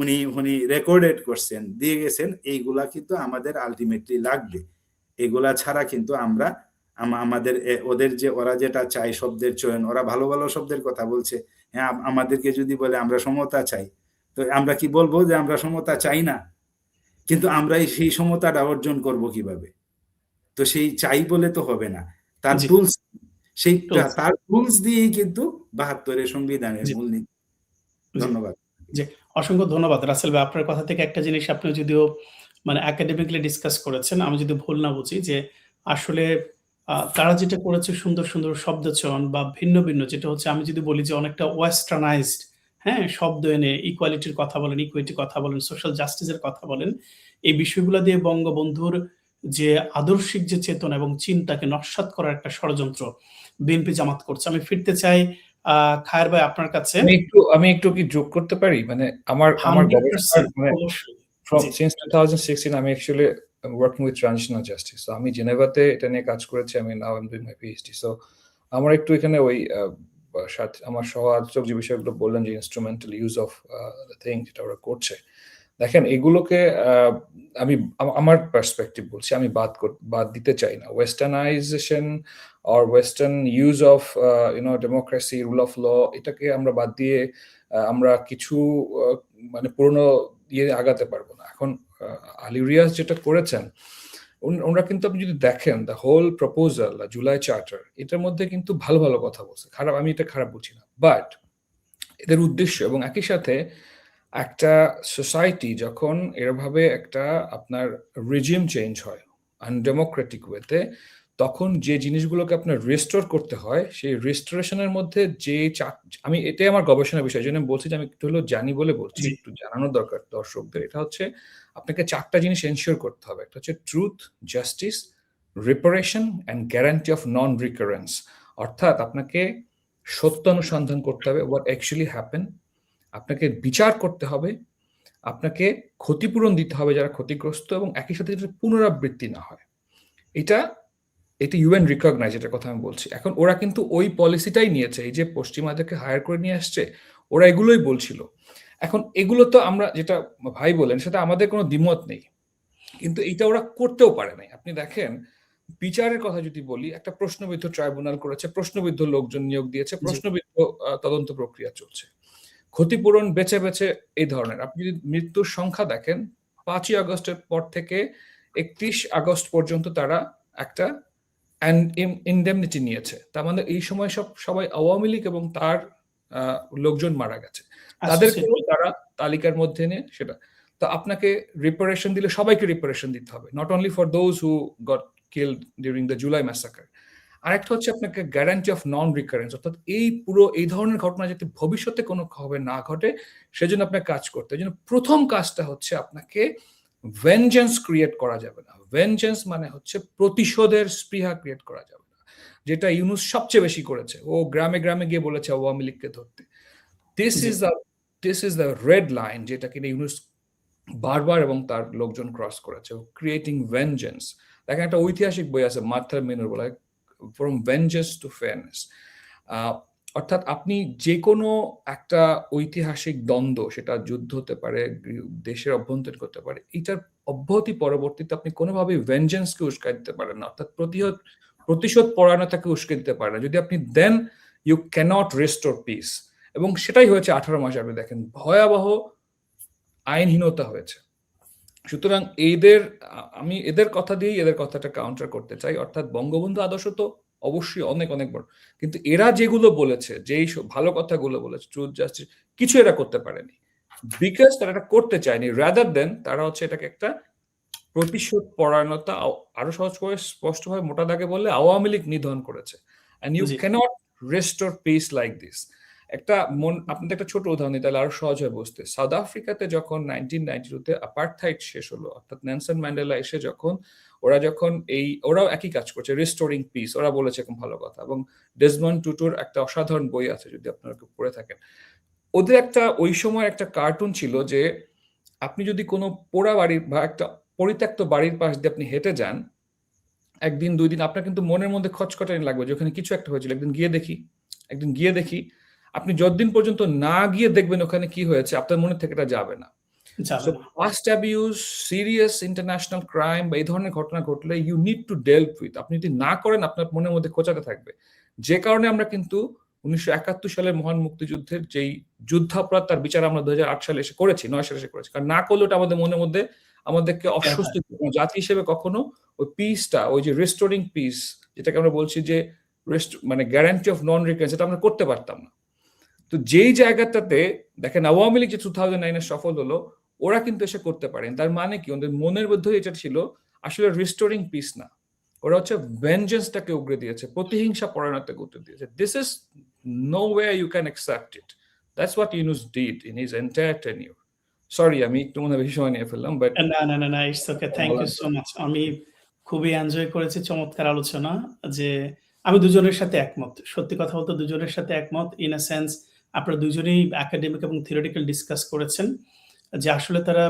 উনি উনি রেকর্ডেড করছেন, দিয়ে গেছেন, এইগুলা কিন্তু আমাদের আলটিমেটলি লাগবে। এগুলা ছাড়া কিন্তু আমরা আমাদের ওদের যে ওরা যেটা চায় শব্দের চয়ন, ওরা ভালো ভালো শব্দের কথা বলছে। হ্যাঁ, আমাদেরকে যদি বলে আমরা সমতা চাই, তো আমরা কি বলবো যে আমরা সমতা চাই না? কিন্তু আমরা সেই সমতাটা অর্জন করব কিভাবে? তো সেই চাই বলে তো হবে না। তার জি, টুলস, সেই টুলস। তার টুলস দিয়েই কিন্তু ৭২ সংবিধানের জি, মূলনীতি। জি, ধন্যবাদ। জি। অসংখ্য ধন্যবাদ রাসেল ভাই। আপনার কথা থেকে একটা জিনিস আপনি যদিও মানে একাডেমিক্যালি ডিসকাস করেছেন, আমি যদি ভুল না বুঝি যে আসলে তারা যেটা করেছে সুন্দর, সুন্দর শব্দচয়ন বা ভিন্ন, ভিন্ন যেটা হচ্ছে আমি যদি বলি যে অনেকটা ওয়েস্টার্নাইজড, হ্যাঁ? শব্দ এনে ইকুয়ালিটির কথা বলেন, ইকুইটির কথা বলেন, সোশ্যাল জাস্টিস এর কথা বলেন। এই বিষয়গুলা দিয়ে বঙ্গবন্ধুর যে আদর্শিক যে চেতনা এবং চিন্তাকে নস্যাৎ করার একটা ষড়যন্ত্র বিএনপি জামাত করছে। আমি ফিরতে চাই আ খায়ের ভাই আপনার কাছে। আমি একটু কি যোগ করতে পারি? মানে আমার আমার গবেষণার 100% মানে অবশ্যই। from জি, since 2016 আমি actually working with transitional justice. So আমি জেনেভাতে এটা নিয়ে কাজ করেছি। আমি now I'm doing my PhD. So আমার একটু এখানে ওই সাথে আমার সহ-আলোচক যে বিষয়গুলো বললেন যে instrumental use of the thing যেটা ওরা করছে। দেখেন এগুলোকে আমি আমার পার্সপেক্টিভ বলছি। আমি বাদ দিতে চাই না। ওয়েস্টার্নাইজেশন or western use of democracy, rule of law এটাকে আমরা বাদ দিয়ে আমরা কিছু মানে পুরনো আগাতে পারবো না। এখন আলী রিয়াজ যেটা করেছেন, ওনারা কিন্তু আপনি যদি দেখেন the whole proposal, July charter, এটার মধ্যে কিন্তু ভালো ভালো কথা বলছে। আমি এটা খারাপ বুঝি না। বাট এদের উদ্দেশ্য এবং একই সাথে একটা সোসাইটি যখন এরভাবে একটা আপনার রেজিম চেঞ্জ হয় আনডেমোক্রেটিক ওয়েতে, তখন যে জিনিসগুলোকে আপনার রেস্টোর করতে হয়, সেই রেস্টোরেশনের মধ্যে যে আমি এটাই আমার গবেষণার বিষয়, জন্য আমি বলছি যে আমি একটু হলেও জানি বলে বলছি, জি, একটু জানানোর দরকার দর্শকদের। এটা হচ্ছে আপনাকে ৪টা জিনিস এনশিওর করতে হবে। একটা হচ্ছে truth, justice, রিপারেশন and guarantee of non recurrence. অর্থাৎ আপনাকে সত্য অনুসন্ধান করতে হবে, হোয়াট অ্যাকচুয়ালি হ্যাপেন। আপনাকে বিচার করতে হবে, আপনাকে ক্ষতিপূরণ দিতে হবে যারা ক্ষতিগ্রস্ত, এবং একই সাথে যাতে পুনরাবৃত্তি না হয়। এটা এটা ইউএন রিকগনাইজ, এটার কথা আমি বলছি। এখন ওরা কিন্তু ওই পলিসিটাই নিয়েছে, এই যে পশ্চিমাদেরকে হায়ার করে নিয়ে আসছে, ওরা এগুলোই বলছিল। এখন এগুলো তো আমরা যেটা ভাই বলেন সেটা আমাদের কোনো দ্বিমত নেই, কিন্তু এটা ওরা করতেও পারে নাই। আপনি দেখেন বিচারের কথা যদি বলি, একটা প্রশ্নবিদ্ধ ট্রাইব্যুনাল করেছে, প্রশ্নবিদ্ধ লোকজন নিয়োগ দিয়েছে, জি, প্রশ্নবিদ্ধ তদন্ত প্রক্রিয়া চলছে, ক্ষতিপূরণ বেছে বেছে এই ধরনের। আপনি যদি মৃত্যুর সংখ্যা দেখেন, ৫ই আগস্টের পর থেকে ৩১ আগস্ট পর্যন্ত তারা একটা ইনডেমনিটি নিয়েছে। তার মানে এই সময় সবাই আওয়ামী লীগ এবং তার লোকজন মারা গেছে, অ্যাসোসিয়েট তাদেরকেও তারা তালিকার মধ্যে নিয়ে সেটা। তো আপনাকে রিপারেশন দিলে সবাইকে রিপারেশন দিতে হবে, not only for those who goat killed during the July massacre. আরেকটা হচ্ছে আপনাকে গ্যারান্টি অফ নন রিকারেন্স, অর্থাৎ এই ধরনের ঘটনা যাতে ভবিষ্যতে কোনো হবে না ঘটে, সেজন্য আপনাকে কাজ করতে। এই জন্য প্রথম কাজটা হচ্ছে আপনাকে ভেনজেন্স ক্রিয়েট করা যাবে না। ভেনজেন্স মানে হচ্ছে প্রতিশোধের স্পৃহা ক্রিয়েট করা যাবে না, যেটা ইউনূস সবচেয়ে বেশি করেছে। ও গ্রামে গ্রামে গিয়ে বলেছে আওয়ামী লীগকে ধরতে। This G, is the this is the red line, যেটা কিনা ইউনূস বারবার এবং তার লোকজন ক্রস করেছে। Creating vengeance. দেখেন একটা ঐতিহাসিক বই আছে মার্থা মেনুর বলা, ফ্রম ভেনজেন্স টু ফেয়ারনেস। অর্থাৎ আপনি যে কোনো একটা ঐতিহাসিক দ্বন্দ্ব, সেটা যুদ্ধ হতে পারে, দেশের অভ্যন্তরীণ করতে পারে, এটার অব্যাহতি পরবর্তীতে আপনি কোনোভাবেই ভেনজেন্সকে উস্কাই দিতে পারেন না, অর্থাৎ প্রতিশোধ পরায়ণতাকে উস্কে দিতে পারেন না। যদি আপনি দেন, ইউ ক্যানট রেস্টোর পিস। এবং সেটাই হয়েছে 18 মাসে। আপনি দেখেন ভয়াবহ আইনহীনতা হয়েছে। সুতরাং আমি এদের কথা দিয়েই এদের কথাটা কাউন্টার করতে চাই। অর্থাৎ বঙ্গবন্ধু আদর্শ তো অবশ্যই অনেক অনেক বড়, কিন্তু এরা যেগুলো বলেছে, যেই ভালো কথাগুলো বলেছে, ট্রুথ, জাস্টিস, কিছু এরা করতে পারেনি, বিকজ তারা এটা করতে চায়নি। রাদার দেন তারা হচ্ছে এটাকে একটা প্রতিশোধ পরায়ণতা, আরো সহজ করে স্পষ্টভাবে মোটা দাগে বললে আওয়ামী লীগ নিধন করেছে। অ্যান্ড ইউ জি, can't restore peace like this. আপনাদের একটা ছোট উদাহরণ দিই, তাহলে আরো সহজ হয় বুঝতে। সাউথ আফ্রিকাতে যখন 1992-তে অ্যাপার্থাইড শেষ হলো, অর্থাৎ নেলসন ম্যান্ডেলা এসে ওরাও একই কাজ করছে, রিস্টোরিং পিস, ওরা বলেছে খুব ভালো কথা। এবং ডেসমন্ড টুটুর একটা অসাধারণ বই আছে, যদি আপনারা পড়ে থাকেন। ওদের ওই সময় একটা কার্টুন ছিল যে আপনি যদি কোনো পোড়া বাড়ির বা একটা পরিত্যক্ত বাড়ির পাশ দিয়ে আপনি হেঁটে যান, একদিন ২ দিন আপনার কিন্তু মনের মধ্যে খচখচানি লাগবে যে ওখানে কিছু একটা হয়েছিল, একদিন গিয়ে দেখি। আপনি যতদিন পর্যন্ত না গিয়ে দেখবেন ওখানে কি হয়েছে, আপনার মনে থেকে এটা যাবে না। যাবে সো না। Past abuse, serious international crime বা এই ধরনের ঘটনা ঘটলে ইউ নিড টু ডেল্ভ উইথ। আপনি যদি না করেন আপনার মনের মধ্যে খোঁচাতে থাকবে। যে কারণে আমরা কিন্তু 1971 সালের মহান মুক্তিযুদ্ধের যেই যুদ্ধাপরাধ তার বিচার আমরা 2008 সালে এসে করেছি, 9 সালে এসে করেছি। কারণ না করলে ওটা আমাদের মনের মধ্যে আমাদেরকে অস্বস্তি, জাতি হিসেবে কখনো ওই পিসটা, ওই যে রেস্টোরিং পিস, যেটাকে আমরা বলছি যে মানে গ্যারান্টি অফ নন রিকারেন্স, এটা আমরা করতে পারতাম না। তো যেই জায়গাটাতে দেখেন আওয়ামী লীগ যে 2009 সফল হলো, ওরা কিন্তু এসে করতে পারেন। তার মানে কি, ওদের মনের মধ্যে এটা ছিল আসলে রিস্টোরিং পিস না, ওরা হচ্ছে ভেঞ্জেন্সটাকে উগরে দিয়েছে, প্রতিহিংসা পরায়ণতাকে উগরে দিয়েছে। This is no way you can accept it. That's what Yunus did in his entire tenure. Sorry, আমি একটু মনে বেশি সময় নিয়ে ফেললাম, বাট না, it's okay. Thank you so much. আমি খুবই এনজয় করেছি, চমৎকার আলোচনা। যে আমি দুজনের সাথে একমত। সত্যি কথা বলতে দুজনের সাথে একমত। ইন আ সেন্স আপনারা দুজনেই একাডেমিক এবং থিওরিটিক্যাল ডিসকাস করেছেন। যে আসলে তারা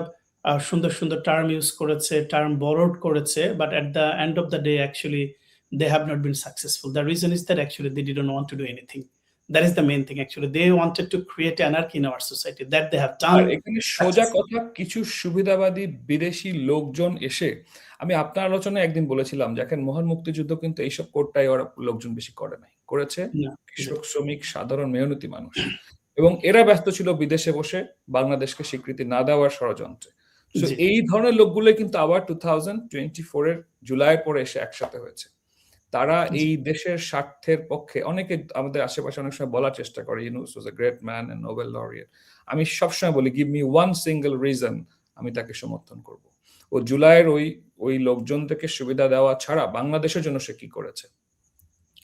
সুন্দর, সুন্দর টার্ম ইউজ করেছে, টার্ম borrowed করেছে, but at the end of the day actually they have not been successful. The reason is that actually they didn't want to do anything. That is the main thing actually. They wanted to create anarchy in our society. That they have আর done. এখানে সোজা কথা, কিছু সুবিধাবাদী বিদেশি লোকজন এসে, আমি আপনার আলোচনায় একদিন বলেছিলাম দেখেন মহান মুক্তিযুদ্ধ কিন্তু এইসব কোটটাই ওরা লোকজন বেশি করে নাই, করেছে না, কৃষক, শ্রমিক, সাধারণ মেহনতি মানুষ। এবং এরা ব্যস্ত ছিল বিদেশে বসে বাংলাদেশকে স্বীকৃতি না দেওয়ার ষড়যন্ত্রে। So জি। এই ধরনের লোকগুলো কিন্তু আবার 2024 এর জুলাইয়ের পরে এসে একসাথে হয়েছে। তারা এই দেশের স্বার্থের পক্ষে, অনেকে আমাদের আশেপাশে অনেক সময় বলার চেষ্টা করে Yunus was a great man and Nobel laureate. আমি সবসময় বলি give me one single reason আমি তাকে সমর্থন করব। ও জুলাইয়ের ওই লোকজনদেরকে সুবিধা দেওয়া ছাড়া বাংলাদেশের জন্য সে কি করেছে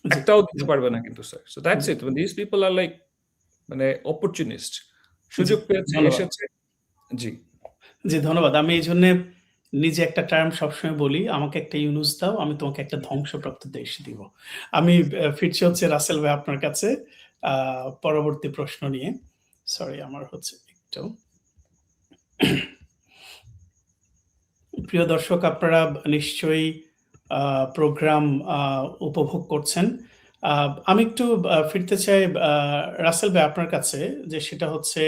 একটাও দিতে পারবে না কিন্তু sir. So that's it. This people are like মানে অপরচুনিস্ট, সুযোগ পেয়েছে, এসেছে। জি জি, ধন্যবাদ। আমি এই জন্য নিজে একটা টার্ম সবসময় বলি, আমাকে একটা ইউনুস দাও, আমি তোমাকে একটা ধ্বংসপ্রাপ্ত দেশ দিব। আমি ফিরছি হচ্ছে রাসেল ভাই আপনার কাছে পরবর্তী প্রশ্ন নিয়ে। সরি, আমার হচ্ছে একটু প্রিয় দর্শক, আপনারা নিশ্চয়ই প্রোগ্রাম উপভোগ করছেন। আমি একটু ফিরতে চাই রাসেল ভাই আপনার কাছে, যে সেটা হচ্ছে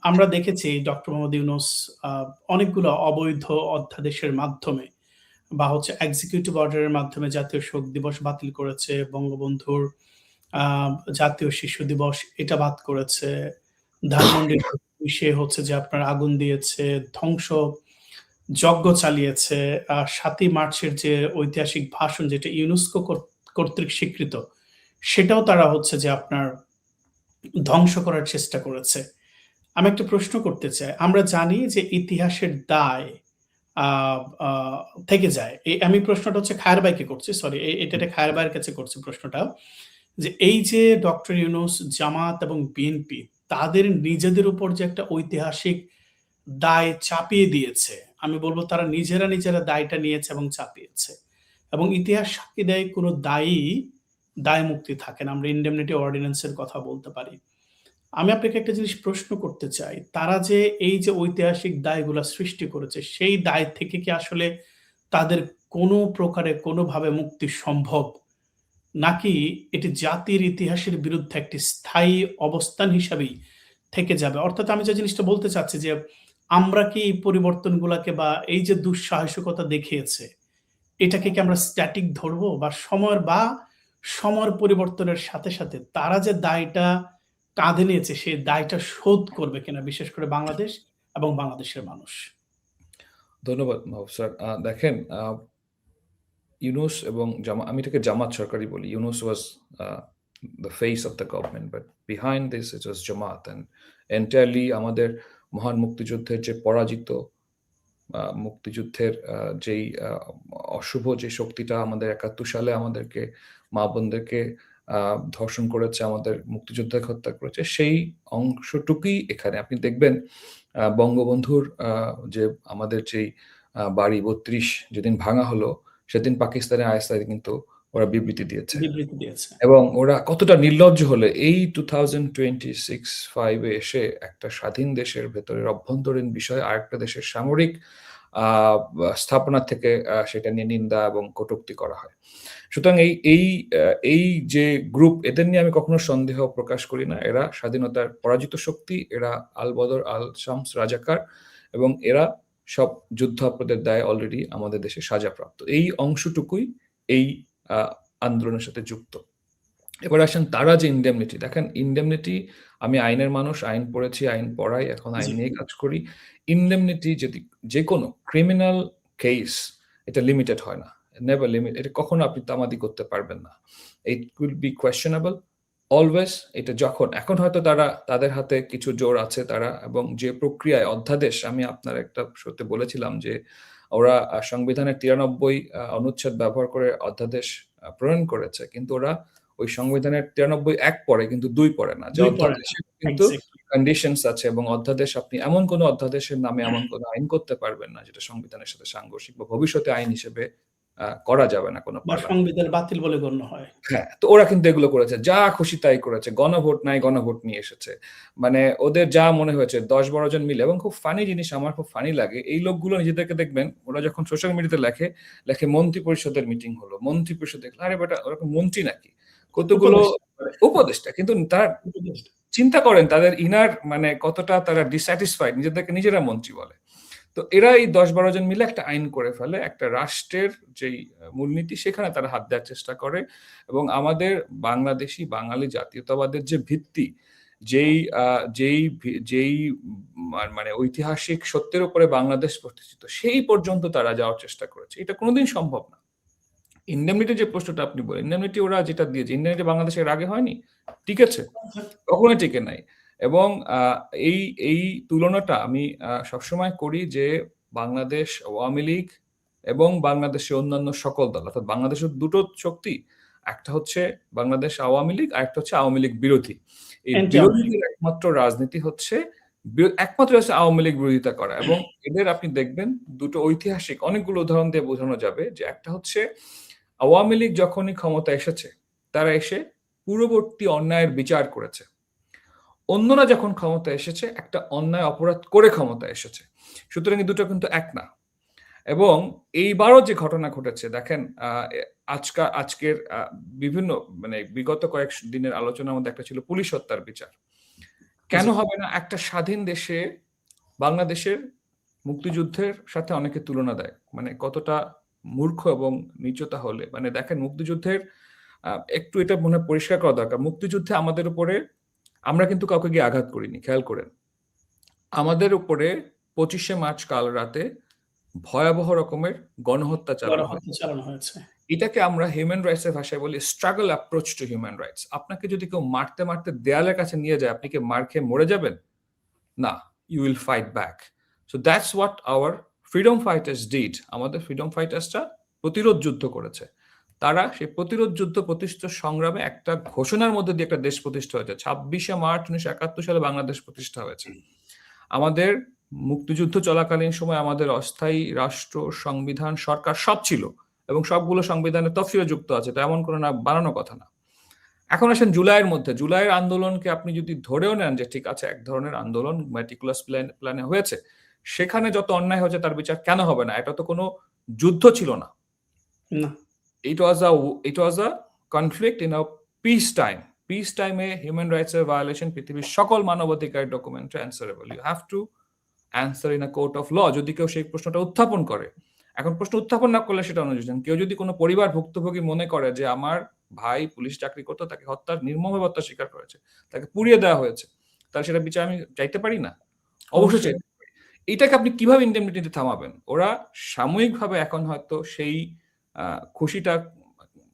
আমরা দেখেছি ডক্টর মোহাম্মদ ইউনুস অনেকগুলো অবৈধ অধ্যাদেশের মাধ্যমে বা হচ্ছে এক্সিকিউটিভ অর্ডারের মাধ্যমে জাতীয় শোক দিবস বাতিল করেছে, বঙ্গবন্ধুর জাতীয় শিশু দিবস এটা বাদ করেছে, ধানমন্ডির সে হচ্ছে যে আপনার আগুন দিয়েছে, ধ্বংস যজ্ঞ চালিয়েছে। ৭ই মার্চের যে ঐতিহাসিক ভাষণ যেটা ইউনেস্কো কর্তৃক স্বীকৃত, সেটাও তারা হচ্ছে যে আপনার ধ্বংস করার চেষ্টা করেছে। আমি একটা প্রশ্ন করতে চাই। আমরা জানি যে ইতিহাসের দায় থেকে যায়। আমি প্রশ্নটা হচ্ছে খায়ের ভাইকে করছি, সরি এটা খায়ের ভাইয়ের কাছে করছি প্রশ্নটা, যে এই যে ডক্টর ইউনুস, জামাত এবং বিএনপি তাদের নিজেদের উপর যে একটা ঐতিহাসিক দায় চাপিয়ে দিয়েছে, আমি বলবো তারা নিজেরা দায়টা নিয়েছে এবং চাপিয়েছে, এবং ইতিহাস সাক্ষী দেয় কোনো দায় মুক্তি থাকে না। আমরা ইনডেমনিটি অর্ডিন্যান্সের কথা বলতে পারি। আমি আপনাকে একটা জিনিস প্রশ্ন করতে চাই, তারা যে এই যে ঐতিহাসিক দায়গুলা সৃষ্টি করেছে, সেই দায় থেকে কি আসলে তাদের কোনো প্রকারে কোনোভাবে মুক্তি সম্ভব, নাকি এটি জাতির ইতিহাসের বিরুদ্ধে একটি স্থায়ী অবস্থান হিসাবেই থেকে যাবে? অর্থাৎ আমি যে জিনিসটা বলতে চাচ্ছি যে আমরা কি এই পরিবর্তনগুলাকে বা এই যে দুঃসাহসিকতা দেখিয়েছে, এটাকে কি আমরা স্ট্যাটিক ধরবো, বা সময়ের পরিবর্তনের সাথে সাথে তারা যে দায়টা কাঁধে নিয়েছে সেই দায়টা শোধ করবে কিনা, বিশেষ করে বাংলাদেশ এবং বাংলাদেশের মানুষ? ধন্যবাদ মাহবুব স্যার। দেখেন ইউনুস এবং আমি এটাকে জামাত সরকারই বলি। Yunus was the face of the government, but behind this it was Jamaat and entirely আমাদের মহান মুক্তিযুদ্ধের যে পরাজিত মুক্তিযুদ্ধের যেই অশুভ যে শক্তিটা আমাদের ৭১ সালে আমাদেরকে মা বোনদেরকে ধর্ষণ করেছে, আমাদের মুক্তিযোদ্ধাকে হত্যা করেছে, সেই অংশটুকুই এখানে আপনি দেখবেন। বঙ্গবন্ধুর যে আমাদের যেই বাড়ি ৩২ যেদিন ভাঙা হলো, সেদিন পাকিস্তানের আইএসআই কিন্তু ওরা বিবৃতি দিয়েছে, এবং ওরা কতটা নির্লজ্জ হলে এই 2026-5 এসে একটা স্বাধীন দেশের ভেতরের অভ্যন্তরীণ বিষয় আরেকটা দেশের সামরিক স্থাপনা থেকে সেটা নিয়ে নিন্দা এবং কটূক্তি করা হয়। সুতরাং এই যে গ্রুপ, এদের নিয়ে আমি কখনো সন্দেহ প্রকাশ করি না। এরা স্বাধীনতার পরাজিত শক্তি, এরা আল বদর, আল শামস, রাজাকার, এবং এরা সব যুদ্ধাপরাধের দায়ে অলরেডি আমাদের দেশে সাজাপ্রাপ্ত। এই অংশটুকুই এই আন্দোলনের সাথে যুক্ত। এবার আসেন তারা যে ইনডেমনিটি, দেখেন ইনডেমনিটি, আমি আইনের মানুষ, আইন পড়েছি, আইন পড়াই, এখন আইন নিয়ে কাজ করি। ইনডেমনিটি যদি যে কোনো ক্রিমিনাল কেস, এটা লিমিটেড হয় না, নেভার লিমিট, এটা কখনো আপনি তামাদি করতে পারবেন না। It will be questionable always. এটা যখন, এখন হয়তো তাদের হাতে কিছু জোর আছে তারা, এবং যে প্রক্রিয়ায় অধ্যাদেশ, আমি আপনার একটা সত্যি বলেছিলাম যে ওরা সংবিধানের 93 অনুচ্ছেদ ব্যবহার করে অধ্যাদেশ প্রণয়ন করেছে, কিন্তু ওরা ওই সংবিধানের 93 এক পড়ে কিন্তু 2 পড়ে না, যে অধ্যাদেশে কিন্তু কন্ডিশনস আছে, এবং অধ্যাদেশ, আপনি এমন কোন অধ্যাদেশের নামে এমন কোন আইন করতে পারবেন না যেটা সংবিধানের সাথে সাংঘর্ষিক বা ভবিষ্যতে আইন হিসেবে করা যাবে না কোনো সংবিধান বাতিল বলে গণ্য হয়। হ্যাঁ, তো ওরা কিন্তু এগুলো করেছে, যা খুশি তাই করেছে, গণভোট নাই, গণভোট নিয়ে এসেছে, মানে ওদের যা মনে হয়েছে 10-12 জন মিলে। এবং খুব ফানি জিনিস, আমার খুব ফানি লাগে, এই লোকগুলো নিজেদেরকে দেখবেন, ওরা যখন সোশ্যাল মিডিয়াতে লেখে মন্ত্রী পরিষদের মিটিং হলো, মন্ত্রী পরিষদ, দেখলো আরে বেটা ওরকম মন্ত্রী নাকি, কতগুলো উপদেষ্টা, কিন্তু তারা চিন্তা করেন তাদের ইনার মানে কতটা তারা ডিস্যাটিসফাইড, নিজেদেরকে নিজেরা মন্ত্রী বলে। তো এরা এই 10-12 জন মিলে একটা আইন করে ফেলে, একটা রাষ্ট্রের যেই মূলনীতি সেখানে তারা হাত দেওয়ার চেষ্টা করে। এবং আমাদের বাংলাদেশি বাঙালি জাতীয়তাবাদের যে ভিত্তি, যেই মানে ঐতিহাসিক সত্যের উপরে বাংলাদেশ প্রতিষ্ঠিত, সেই পর্যন্ত তারা যাওয়ার চেষ্টা করেছে। এটা কোনোদিন সম্ভব না। ইনডেমনিটি যে প্রশ্নটা আপনি বলেন, ইনডেমনিটি ওরা যেটা দিয়েছে, ইনডেমনিটি বাংলাদেশের আগে হয়নি, ঠিক আছে, কখনোই টিকে নাই। এবং এই তুলনাটা আমি সবসময় করি যে বাংলাদেশ আওয়ামী লীগ এবং বাংলাদেশের অন্যান্য সকল দল, অর্থাৎ বাংলাদেশের দুটো শক্তি, একটা হচ্ছে বাংলাদেশ আওয়ামী লীগ, আর একটা হচ্ছে আওয়ামী লীগ বিরোধী। এই বিরোধীদের একমাত্র রাজনীতি হচ্ছে আওয়ামী লীগ বিরোধিতা করা। এবং এদের আপনি দেখবেন দুটো ঐতিহাসিক অনেকগুলো উদাহরণ দিয়ে বোঝানো যাবে, যে একটা হচ্ছে আওয়ামী লীগ যখনই ক্ষমতা এসেছে, তারা এসে পূর্ববর্তী অন্যায়ের বিচার করেছে। অন্যরা যখন ক্ষমতা এসেছে, একটা অন্যায় অপরাধ করে ক্ষমতা এসেছে। সুতরাং এই দুটো কিন্তু এক না। এবং এইবারও যে ঘটনা ঘটেছে, দেখেন আজকের বিভিন্ন মানে বিগত কয়েক দিনের আলোচনার মধ্যে একটা ছিল পুলিশ হত্যার বিচার। কেন হবে না? একটা স্বাধীন দেশে বাংলাদেশের মুক্তিযুদ্ধের সাথে অনেকে তুলনা দেয়, মানে কতটা মূর্খ এবং নীচতা হলে, মানে দেখেন মুক্তিযুদ্ধের একটু এটা মনে পরিষ্কার করা দরকার। মুক্তিযুদ্ধে আমাদের উপরে, আমরা কিন্তু কাউকে গিয়ে আঘাত করিনি, খেয়াল করেন, আমাদের উপরে 25শে মার্চ কাল রাতে ভয়াবহ রকমের গণহত্যা চালানো হয়েছে। এটাকে আমরা হিউম্যান রাইটস এর ভাষায় বলি struggle approach to human rights. আপনাকে যদি কেউ মারতে মারতে দেয়ালের কাছে নিয়ে যায়, আপনি কি মার খেয়ে মরে যাবেন? না, you will fight back. So that's what our freedom fighters did. আমাদের ফ্রিডম ফাইটার্সরা প্রতিরোধ যুদ্ধ করেছে। তারা সেই প্রতিরোধ যুদ্ধ প্রতিষ্ঠিত সংগ্রামে একটা ঘোষণার মধ্যে দিয়ে একটা দেশ প্রতিষ্ঠা হয়েছে। 26শে মার্চ 1971 সালে বাংলাদেশ প্রতিষ্ঠা হয়েছে। আমাদের মুক্তিযুদ্ধ চলাকালীন সময় আমাদের অস্থায়ী রাষ্ট্র, সংবিধান, সরকার সব ছিল, এবং সবগুলো সংবিধানের তফসিলে যুক্ত আছে, এটা এমন কোনো না বানানো কথা না। এখন আসেন জুলাইয়ের মধ্যে, জুলাইয়ের আন্দোলনকে আপনি যদি ধরেও নেন যে ঠিক আছে এক ধরনের আন্দোলন ম্যাটিকুলাস প্ল্যানে হয়েছে, সেখানে যত অন্যায় হয়েছে তার বিচার কেন হবে না? এটা তো কোনো যুদ্ধ ছিল না। It was a conflict in a peace time. Peace টাইমে হিউম্যান রাইটস এর ভায়োলেশন পৃথিবীর সকল মানবাধিকার ডকুমেন্টে answerable. You have to answer in a court of law, যদি কেউ সেই প্রশ্নটা উত্থাপন করে। এখন প্রশ্ন উত্থাপন না করলে সেটা অনুযায়ী, কেউ যদি কোনো পরিবার ভুক্তভোগী মনে করে যে আমার ভাই পুলিশ চাকরি করতো, তাকে নির্মমভাবে হত্যা স্বীকার করেছে, তাকে পুড়িয়ে দেওয়া হয়েছে, তাহলে সেটা বিচার আমি চাইতে পারি না? অবশ্যই চাইতে পারি। এটাকে আপনি কিভাবে ইনডেমনিটিতে থামাবেন? ওরা সাময়িকভাবে এখন হয়তো সেই খুশিটা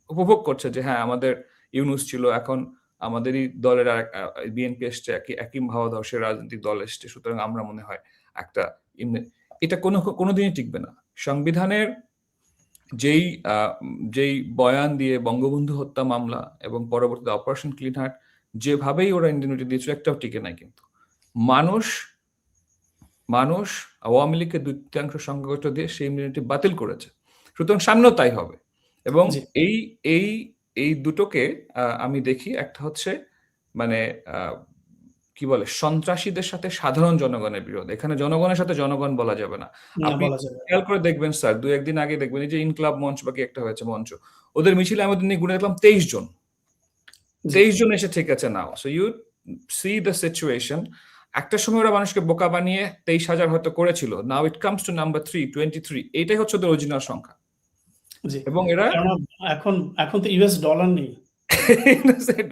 উপভোগ করছে যে হ্যাঁ আমাদের ইউনূস ছিল, এখন আমাদেরই দলের বিএনপি এসছে, একই ভাবাদর্শের রাজনৈতিক দল এসছে, সুতরাং আমরা মনে হয় একটা, এটা কোনোদিনই টিকবে না। সংবিধানের যেই বয়ান দিয়ে বঙ্গবন্ধু হত্যা মামলা এবং পরবর্তীতে অপারেশন ক্লিন হার্ট যেভাবেই ওরা ইন্ডিউনিটি দিয়েছিল, একটাও টিকে নাই। কিন্তু মানুষ আওয়ামী লীগকে 2/3 সংখ্যাগরিষ্ঠ দিয়ে সেই ইন্ডিউনিটি বাতিল করেছে। সুতরাং সামনেও তাই হবে। এবং এই দুটোকে আমি দেখি, একটা হচ্ছে মানে কি বলে সন্ত্রাসীদের সাথে সাধারণ জনগণের বিরোধ। এখানে জনগণের সাথে জনগণ বলা যাবে না। না আপনি বলা যাবে না। খেয়াল করে দেখবেন স্যার, ২-১ দিন আগে দেখবেন এই যে ইনকলাব মঞ্চ বা কি একটা হয়েছে মঞ্চ। ওদের মিছিলে আমি ওদের নিয়ে গুনে দেখলাম ২৩ জন। জি, ২৩ জন এসে ঠিক আছে নাও। So you see the situation. একটা সময় ওরা মানুষকে বোকা বানিয়ে ২৩,০০০ হয়তো করেছিল। Now it comes to number 3, 23। এইটাই হচ্ছে ওদের অরিজিনাল সংখ্যা। জি। এবং এরা কেননা এখন এখন তো ইউএস ডলার নেই।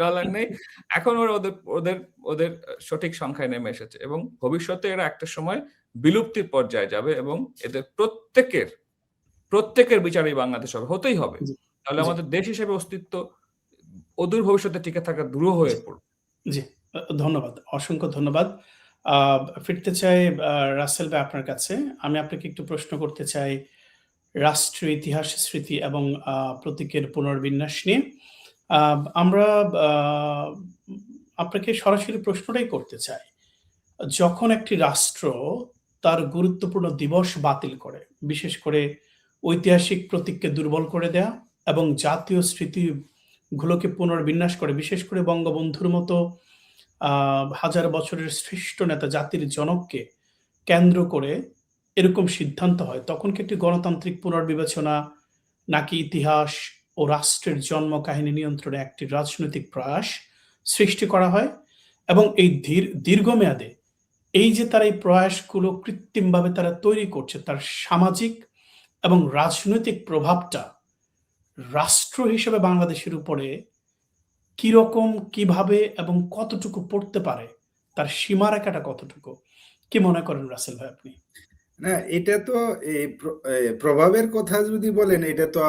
ডলার নেই। এখন ওরা ওদের ওদের ওদের সঠিক সংখ্যায় নেমে এসেছে এবং ভবিষ্যতে এরা একটা সময় বিলুপ্তির পর্যায়ে যাবে এবং এদের প্রত্যেকের বিচার এই বাংলাদেশ হবে, হতেই হবে। জি, তাহলে জি, আমাদের দেশ হিসেবে অস্তিত্ব অদূর ভবিষ্যতে টিকে থাকা দুরূহ হয়ে জি, পড়বে। জি। ধন্যবাদ। অসংখ্য ধন্যবাদ। আ ফিরতে চাই রাসেল ভাই আপনার কাছে। আমি আপনাকে একটু প্রশ্ন করতে চাই রাষ্ট্রীয় ইতিহাস, স্মৃতি এবং প্রতীকের পুনর্বিন্যাস নিয়ে। আ আমরা আ আপনাকে সরাসরি প্রশ্নটাই করতে চাই। যখন একটি রাষ্ট্র তার গুরুত্বপূর্ণ দিবস বাতিল করে, বিশেষ করে ঐতিহাসিক প্রতীককে দুর্বল করে দেয়া এবং জাতীয় স্মৃতিগুলোকে পুনর্বিন্যাস করে, বিশেষ করে বঙ্গবন্ধুর মতো আ হাজার বছরের শ্রেষ্ঠ নেতা, জাতির জনককে কেন্দ্র করে এরকম সিদ্ধান্ত হয়, তখন কি একটি গণতান্ত্রিক পুনর্বিবেচনা নাকি ইতিহাস ও রাষ্ট্রের জন্ম কাহিনী নিয়ন্ত্রণে একটি রাজনৈতিক প্রয়াস সৃষ্টি করা হয়? এবং এই দীর্ঘমেয়াদে এই যে তারা এই প্রয়াসগুলো কৃত্রিমভাবে তারা তৈরি করছে, তার সামাজিক এবং রাজনৈতিক প্রভাবটা রাষ্ট্র হিসেবে বাংলাদেশের উপরে কিরকম, কিভাবে এবং কতটুকু পড়তে পারে? তার সীমারেখাটা কতটুকু? কি মনে করেন রাসেল ভাই আপনি? না, এটা তো প্রভাবের কথা যদি বলেন, এটা তো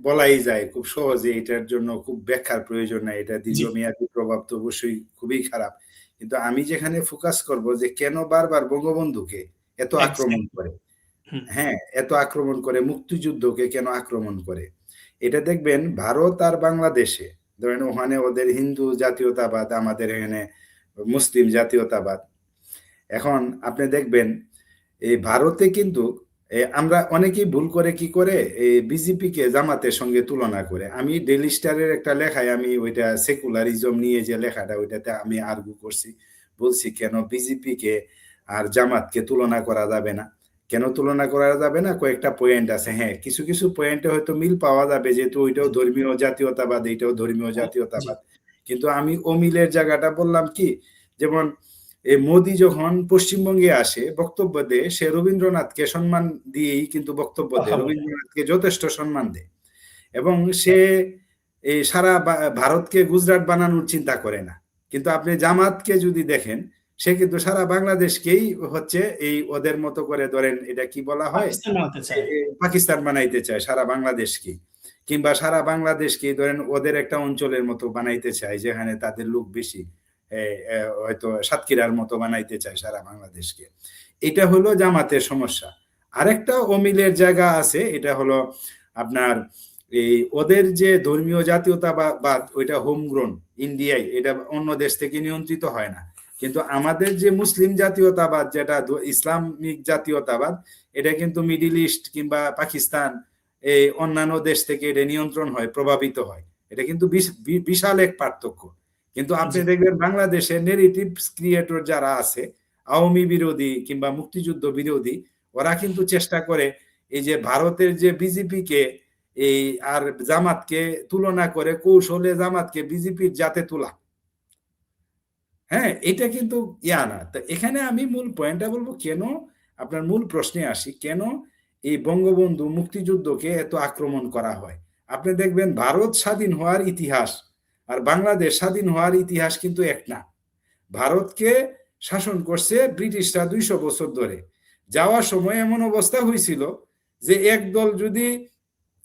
বলাই যায় খুব সহজে। এটার জন্য খুব ব্যাখ্যার প্রয়োজন নাই। এটা জি, দীর্ঘমেয়াদী প্রভাব তো অবশ্যই খুবই খারাপ। কিন্তু আমি যেখানে ফোকাস করব যে কেন বারবার বঙ্গবন্ধুকে এত আক্রমণ এক্সাক্টলি। করে, হুম, হ্যাঁ, এত আক্রমণ করে, মুক্তিযুদ্ধকে কেন আক্রমণ করে? এটা দেখবেন ভারত আর বাংলাদেশে, ধরেন ওখানে ওদের হিন্দু জাতীয়তাবাদ, আমাদের এখানে মুসলিম জাতীয়তাবাদ। এখন আপনি দেখবেন এই ভারতে কিন্তু আমরা অনেকেই ভুল করে কি করে এই বিজেপিকে জামাতের সঙ্গে তুলনা করে। আমি ডেইলি স্টারের একটা লেখায় আমি ওইটা সেকুলারিজম নিয়ে যে লেখাটা ওইটাতে আমি আর্গু করছি। বলছি কেন বিজেপিকে আর জামাতকে তুলনা করা যাবে না। কেন তুলনা করা যাবে না? কয়েকটা পয়েন্ট আছে। হ্যাঁ, কিছু, কিছু পয়েন্টে হয়তো মিল পাওয়া যাবে, যেহেতু ওইটাও জি, ধর্মীয় জাতীয়তাবাদ, এইটাও ধর্মীয় জি, জাতীয়তাবাদ। কিন্তু আমি অমিলের জায়গাটা বললাম কি, যেমন মোদি যখন পশ্চিমবঙ্গে আসে বক্তব্য দেয়, সে রবীন্দ্রনাথকে সম্মান দিয়েই কিন্তু বক্তব্য কথা দেয়। বলে। রবীন্দ্রনাথকে যথেষ্ট সম্মান দেয় এবং সে এই সারা ভারতকে গুজরাট বানানোর চিন্তা করে না। কিন্তু আপনি জামাতকে যদি দেখেন, সে কিন্তু সারা বাংলাদেশকেই হচ্ছে এই ওদের মতো করে, ধরেন এটা কি বলা হয়, পাকিস্তান বানাতে চায়। পাকিস্তান বানাইতে চায় সারা বাংলাদেশকে, কিংবা সারা বাংলাদেশকে ধরেন ওদের একটা অঞ্চলের মতো বানাইতে চায় যেখানে তাদের লোক বেশি, হয়তো সাতক্ষীরার মতো বানাইতে চায় সারা বাংলাদেশকে। এটা হলো জামাতের সমস্যা। আরেকটা অমিলের জায়গা আছে, এটা হলো আপনার এই ওদের যে ধর্মীয় জাতীয়তাবাদ, ওইটা হোমগ্রোন ইন্ডিয়ায়, এটা অন্য দেশ থেকে নিয়ন্ত্রিত হয় না। কিন্তু আমাদের যে মুসলিম জাতীয়তাবাদ, যেটা ইসলামিক জাতীয়তাবাদ, এটা কিন্তু মিডিল ইস্ট কিংবা পাকিস্তান, এই অন্যান্য দেশ থেকে এটা নিয়ন্ত্রণ হয়, প্রভাবিত হয়। এটা কিন্তু বিশাল এক পার্থক্য। কিন্তু আপনি জি, দেখবেন বাংলাদেশে নেগেটিভ ক্রিয়েটর যারা আছে, আওয়ামী বিরোধী কিংবা মুক্তিযুদ্ধ বিরোধী, ওরা কিন্তু চেষ্টা করে এই যে ভারতের যে বিজেপিকে এই আর জামাতকে তুলনা করে কৌশলে জামাতকে বিজেপির জাতে তোলা। হ্যাঁ, এটা কিন্তু না। তো এখানে আমি মূল পয়েন্টটা বলবো, কেন আপনার মূল প্রশ্নে আসি, কেন এই বঙ্গবন্ধু মুক্তিযুদ্ধকে এত আক্রমণ করা হয়? আপনি দেখবেন ভারত স্বাধীন হওয়ার ইতিহাস আর বাংলাদেশ স্বাধীন হওয়ার ইতিহাস কিন্তু এক না। ভারতকে শাসন করছে ব্রিটিশরা ২০০ বছর ধরে। যাওয়ার সময় এমন অবস্থা হয়েছিল যে একদল যদি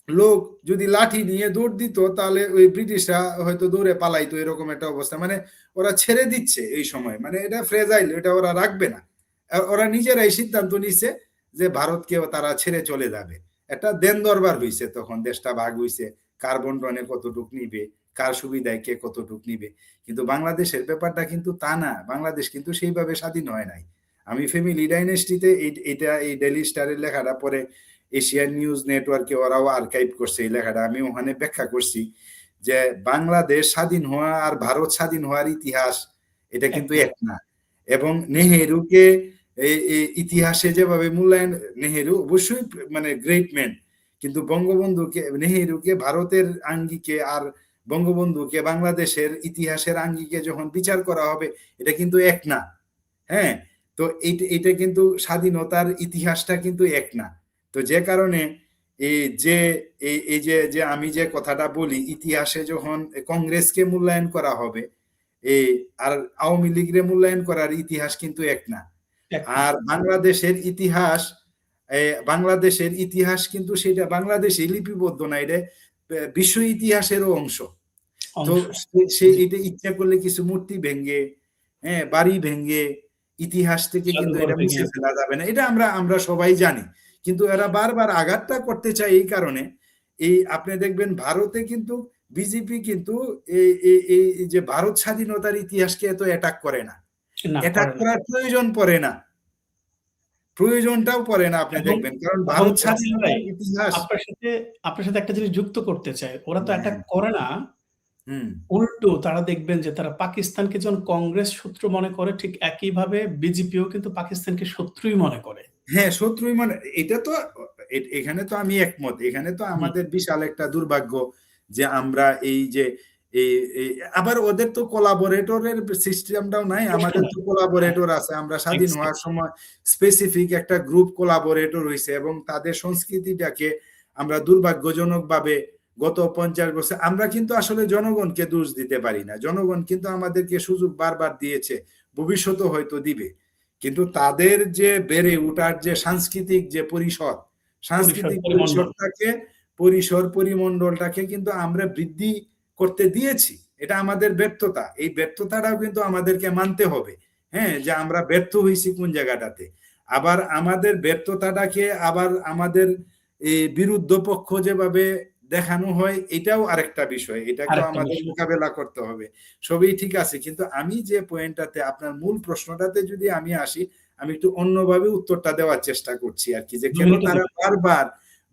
লোক যদি লাঠি নিয়ে দৌড় দিত, তাহলে ওই ব্রিটিশরা হয়তো দৌড়ে পালাইতো, এরকম একটা অবস্থা। মানে ওরা ছেড়ে দিচ্ছে এই সময়, মানে এটা ফ্রেজাইল, এটা ওরা রাখবে না। ওরা নিজেরাই সিদ্ধান্ত নিচ্ছে যে ভারতকে তারা ছেড়ে চলে যাবে। একটা দেন দরবার হয়েছে, তখন দেশটা ভাগ হয়েছে, কার বন্টনে কতটুক নিবে, কার সুবিধায় কে কতটুক নিবে। কিন্তু বাংলাদেশের ব্যাপারটা কিন্তু তা না। বাংলাদেশ কিন্তু সেইভাবে স্বাধীন হয় নাই। আমি ফ্যামিলি ডাইনেস্টিতে এটা এই ডেইলি স্টারের লেখাটা পরে এশিয়ান নিউজ নেটওয়ার্কে ওরাও আর্কাইভ করছে এই লেখাটা, আমি ওখানে ব্যাখ্যা করছি যে বাংলাদেশ স্বাধীন হওয়া আর ভারত স্বাধীন হওয়ার ইতিহাস এটা কিন্তু এক না। এবং নেহেরুকে ইতিহাসে যেভাবে মূল্যায়ন, নেহেরু অবশ্যই মানে গ্রেট ম্যান, কিন্তু বঙ্গবন্ধুকে, নেহেরুকে ভারতের আঙ্গিকে আর বঙ্গবন্ধুকে বাংলাদেশের ইতিহাসের আঙ্গিকে যখন বিচার করা হবে, এটা কিন্তু এক না। হ্যাঁ, তো এইটা কিন্তু স্বাধীনতার ইতিহাসটা কিন্তু এক না। তো যে কারণে এই যে আমি যে কথাটা বলি, ইতিহাসে যখন কংগ্রেসকে মূল্যায়ন করা হবে আর আওয়ামী লীগের মূল্যায়ন করার ইতিহাস কিন্তু এক না। আর বাংলাদেশের ইতিহাস কিন্তু সেটা বাংলাদেশে লিপিবদ্ধ না, এটা বিশ্ব ইতিহাসেরও অংশ। তো সে এটা ইচ্ছা করলে কিছু মূর্তি ভেঙ্গে, বাড়ি ভেঙ্গে ইতিহাস থেকে কিন্তু এটা মুছে ফেলা যাবে না, এটা আমরা সবাই জানি। কিন্তু এরা বারবার আঘাতটা করতে চায় এই কারণে, আপনি দেখবেন ভারতে কিন্তু বিজেপি কিন্তু এই যে ভারত স্বাধীনতার ইতিহাসকে এত অ্যাটাক করে না, অ্যাটাক করার প্রয়োজনটাও পড়ে না আপনি দেখবেন, কারণ ভারত স্বাধীনতার ইতিহাস। আপনার সাথে একটা জিনিস যুক্ত করতে চাই, ওরা তো অ্যাটাক করে না, উল্টো তারা দেখবেন যে তারা পাকিস্তানকে যখন কংগ্রেস শত্রু মনে করে, ঠিক একইভাবে বিজেপিও কিন্তু পাকিস্তানকে শত্রুই মনে করে। হ্যাঁ, শত্রুই মানে, এটা তো এখানে তো আমি একমত। এখানে তো আমাদের বিশাল একটা দুর্ভাগ্য যে আমরা এই যে আবার ওদের তো কোলাবোরেটরের সিস্টেমটাও নাই, আমাদের তো কোলাবোরেটর আছে। আমরা স্বাধীন হওয়ার সময় স্পেসিফিক একটা গ্রুপ কোলাবোরেটর হয়েছে, এবং তাদের সংস্কৃতিটাকে আমরা দুর্ভাগ্যজনকভাবে গত 50 বছর আমরা কিন্তু আসলে জনগণকে দোষ দিতে পারি না। জনগণ কিন্তু আমাদেরকে সুযোগ বারবার দিয়েছে, ভবিষ্যতেও হয়তো দিবে। কিন্তু তাদের যে বেড়ে ওঠার যে সাংস্কৃতিক যে সাংস্কৃতিক পরিমণ্ডলটাকে কিন্তু আমরা বৃদ্ধি করতে দিয়েছি। এটা আমাদের ব্যর্থতা। এই ব্যর্থতাটাও কিন্তু আমাদেরকে মানতে হবে, হ্যাঁ, যে আমরা ব্যর্থ হয়েছি কোন জায়গাটাতে। আবার আমাদের ব্যর্থতাটাকে আবার আমাদের বিরুদ্ধ পক্ষ যেভাবে দেখানো হয়, এটাও আরেকটা বিষয়, এটাকে আমাদের মোকাবেলা করতে হবে। সবই ঠিক আছে, কিন্তু আমি যে পয়েন্টটাতে, আপনার মূল প্রশ্নটাতে যদি আমি আসি, আমি একটু অন্যভাবে উত্তরটা দেওয়ার চেষ্টা করছি আর কি, যে কেন তারা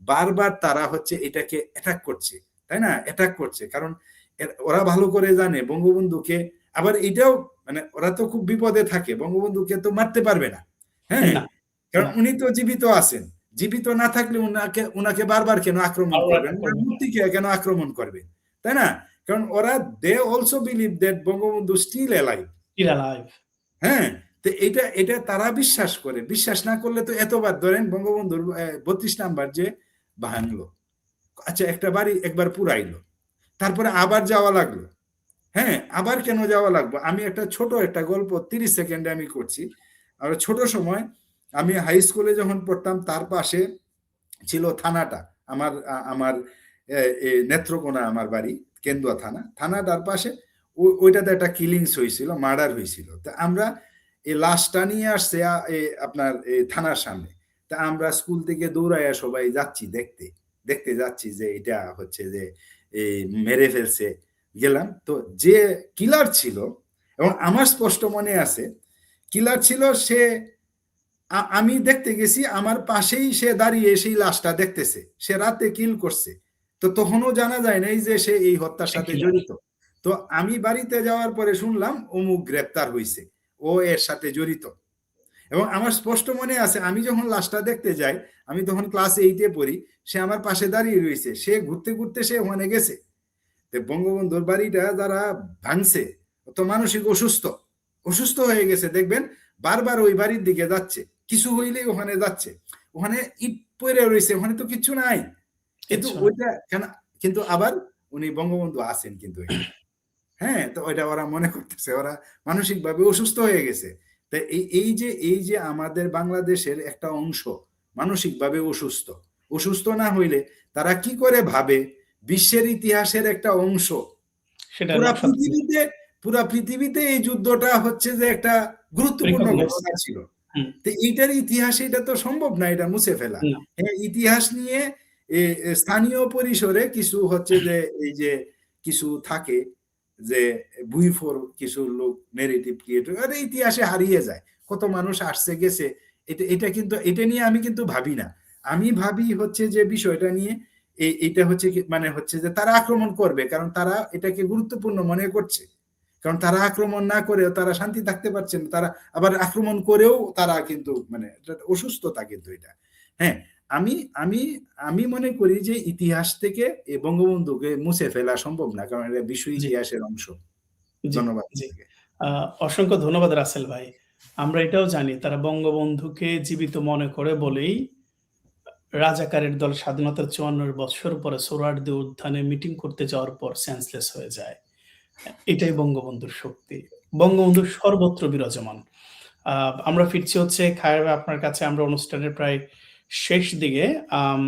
বারবার তারা হচ্ছে এটাকে অ্যাটাক করছে, তাই না? অ্যাটাক করছে কারণ ওরা ভালো করে জানে বঙ্গবন্ধুকে, আবার এটাও মানে ওরা তো খুব বিপদে থাকে, বঙ্গবন্ধুকে তো মারতে পারবে না, হ্যাঁ, কারণ উনি তো জীবিত আছেন। জীবিত না থাকলে উনাকে বারবার কেন আক্রমণ করবেন, মূর্তিকে কেন আক্রমণ করবেন, তাই না? কারণ ওরা they also believe that Bangabandhu still alive. হ্যাঁ, তো এটা তারা বিশ্বাস করে। বিশ্বাস না করলে তো এতবার ধরেন বঙ্গবন্ধুর 32 নাম্বার যে ভাঙলো, আচ্ছা একটা বাড়ি একবার পুরাইলো, তারপরে আবার যাওয়া লাগলো। হ্যাঁ, আবার কেন যাওয়া লাগবে? আমি ছোট একটা গল্প 30 সেকেন্ডে আমি করছি। আর ছোট সময় আমি হাই স্কুলে যখন পড়তাম, তার পাশে ছিল থানাটা, আমার নেত্রকোনা আমার বাড়ি, কেন্দুয়া থানাটার পাশে ওইটাতে একটা কিলিংস হয়েছিল, মার্ডার হয়েছিল। তা আমরা এই লাশটা নিয়ে আসছে আপনার থানার সামনে। তা আমরা স্কুল থেকে দৌড়াইয়া সবাই যাচ্ছি, দেখতে যাচ্ছি যে এটা হচ্ছে যে মেরে ফেলছে। গেলাম তো, যে কিলার ছিল, এবং আমার স্পষ্ট মনে আছে কিলার ছিল, সে আমি দেখতে গেছি, আমার পাশেই সে দাঁড়িয়ে সেই লাশটা দেখতেছে, সে রাতে কিল করছে। তো তখনও জানা যায় নাই যে সে এই হত্যার সাথে জড়িত। তো আমি বাড়িতে যাওয়ার পরে শুনলাম অমুক গ্রেপ্তার হয়েছে, ও এর সাথে জড়িত। এবং আমার স্পষ্ট মনে আছে, আমি যখন লাশটা দেখতে যাই, আমি তখন ক্লাস 8-এ পড়ি, সে আমার পাশে দাঁড়িয়ে রয়েছে, সে ঘুরতে ঘুরতে সে ওখানে গেছে। বঙ্গবন্ধুর বাড়িটা যারা ভাঙছে তো মানসিক অসুস্থ হয়ে গেছে, দেখবেন বারবার ওই বাড়ির দিকে যাচ্ছে, কিছু হইলেই ওখানে যাচ্ছে, ওখানে ইট পড়ে রয়েছে, ওখানে তো কিছু নাই, কিন্তু ওইটা কেন, কিন্তু আবার উনি বঙ্গবন্ধু আছেন কিন্তু। হ্যাঁ, তো ওইটা ওরা মনে করতেছে ওরা মানসিকভাবে অসুস্থ হয়ে গেছে। তাই এই যে আমাদের বাংলাদেশের একটা অংশ মানসিকভাবে অসুস্থ না হইলে তারা কি করে ভাবে বিশ্বের ইতিহাসের একটা অংশ, পুরা পৃথিবীতে এই যুদ্ধটা হচ্ছে যে একটা গুরুত্বপূর্ণ ঘটনা ছিল। তো এইটার ইতিহাসে এটা তো সম্ভব না এটা মুছে ফেলা। হ্যাঁ, ইতিহাস নিয়ে স্থানীয় পরিসরে কিছু হচ্ছে যে এই যে কিছু থাকে যে ভুইফোর কিছু লোক নেগেটিভ ক্রিয়েট, আরে ইতিহাসে হারিয়ে যায়, কত মানুষ আসছে গেছে, এটা কিন্তু এটা নিয়ে আমি কিন্তু ভাবি না। আমি ভাবি হচ্ছে যে বিষয়টা নিয়ে এটা হচ্ছে মানে হচ্ছে যে তারা আক্রমণ করবে, কারণ তারা এটাকে গুরুত্বপূর্ণ মনে করছে। কারণ তারা আক্রমণ না করেও তারা শান্তি থাকতে পারছেন, তারা আবার আক্রমণ করেও তারা কিন্তু মানে অসুস্থতা কিন্তু এটা। হ্যাঁ, আমি আমি আমি মনে করি যে ইতিহাস থেকে এই বঙ্গবন্ধুকে মুছে ফেলা সম্ভব না, কারণ এটা বিশ্ব জি, ইতিহাসের অংশ। জি, ধন্যবাদ জি। আপনাকে। অসংখ্য ধন্যবাদ রাসেল ভাই। আমরা এটাও জানি তারা বঙ্গবন্ধুকে জীবিত মনে করে বলেই রাজাকারের দল স্বাধীনতার ৫৪ বৎসর পরে সোহরাওয়ার্দী উদ্যানে মিটিং করতে যাওয়ার পর সেন্সলেস হয়ে যায়। এটাই বঙ্গবন্ধুর শক্তি। বঙ্গবন্ধু সর্বত্র বিরাজমান। আ আমরা ফিরছি হচ্ছে খায়ের ভাই আপনার কাছে, আমরা অনুষ্ঠানের প্রায় শেষ দিকে। আম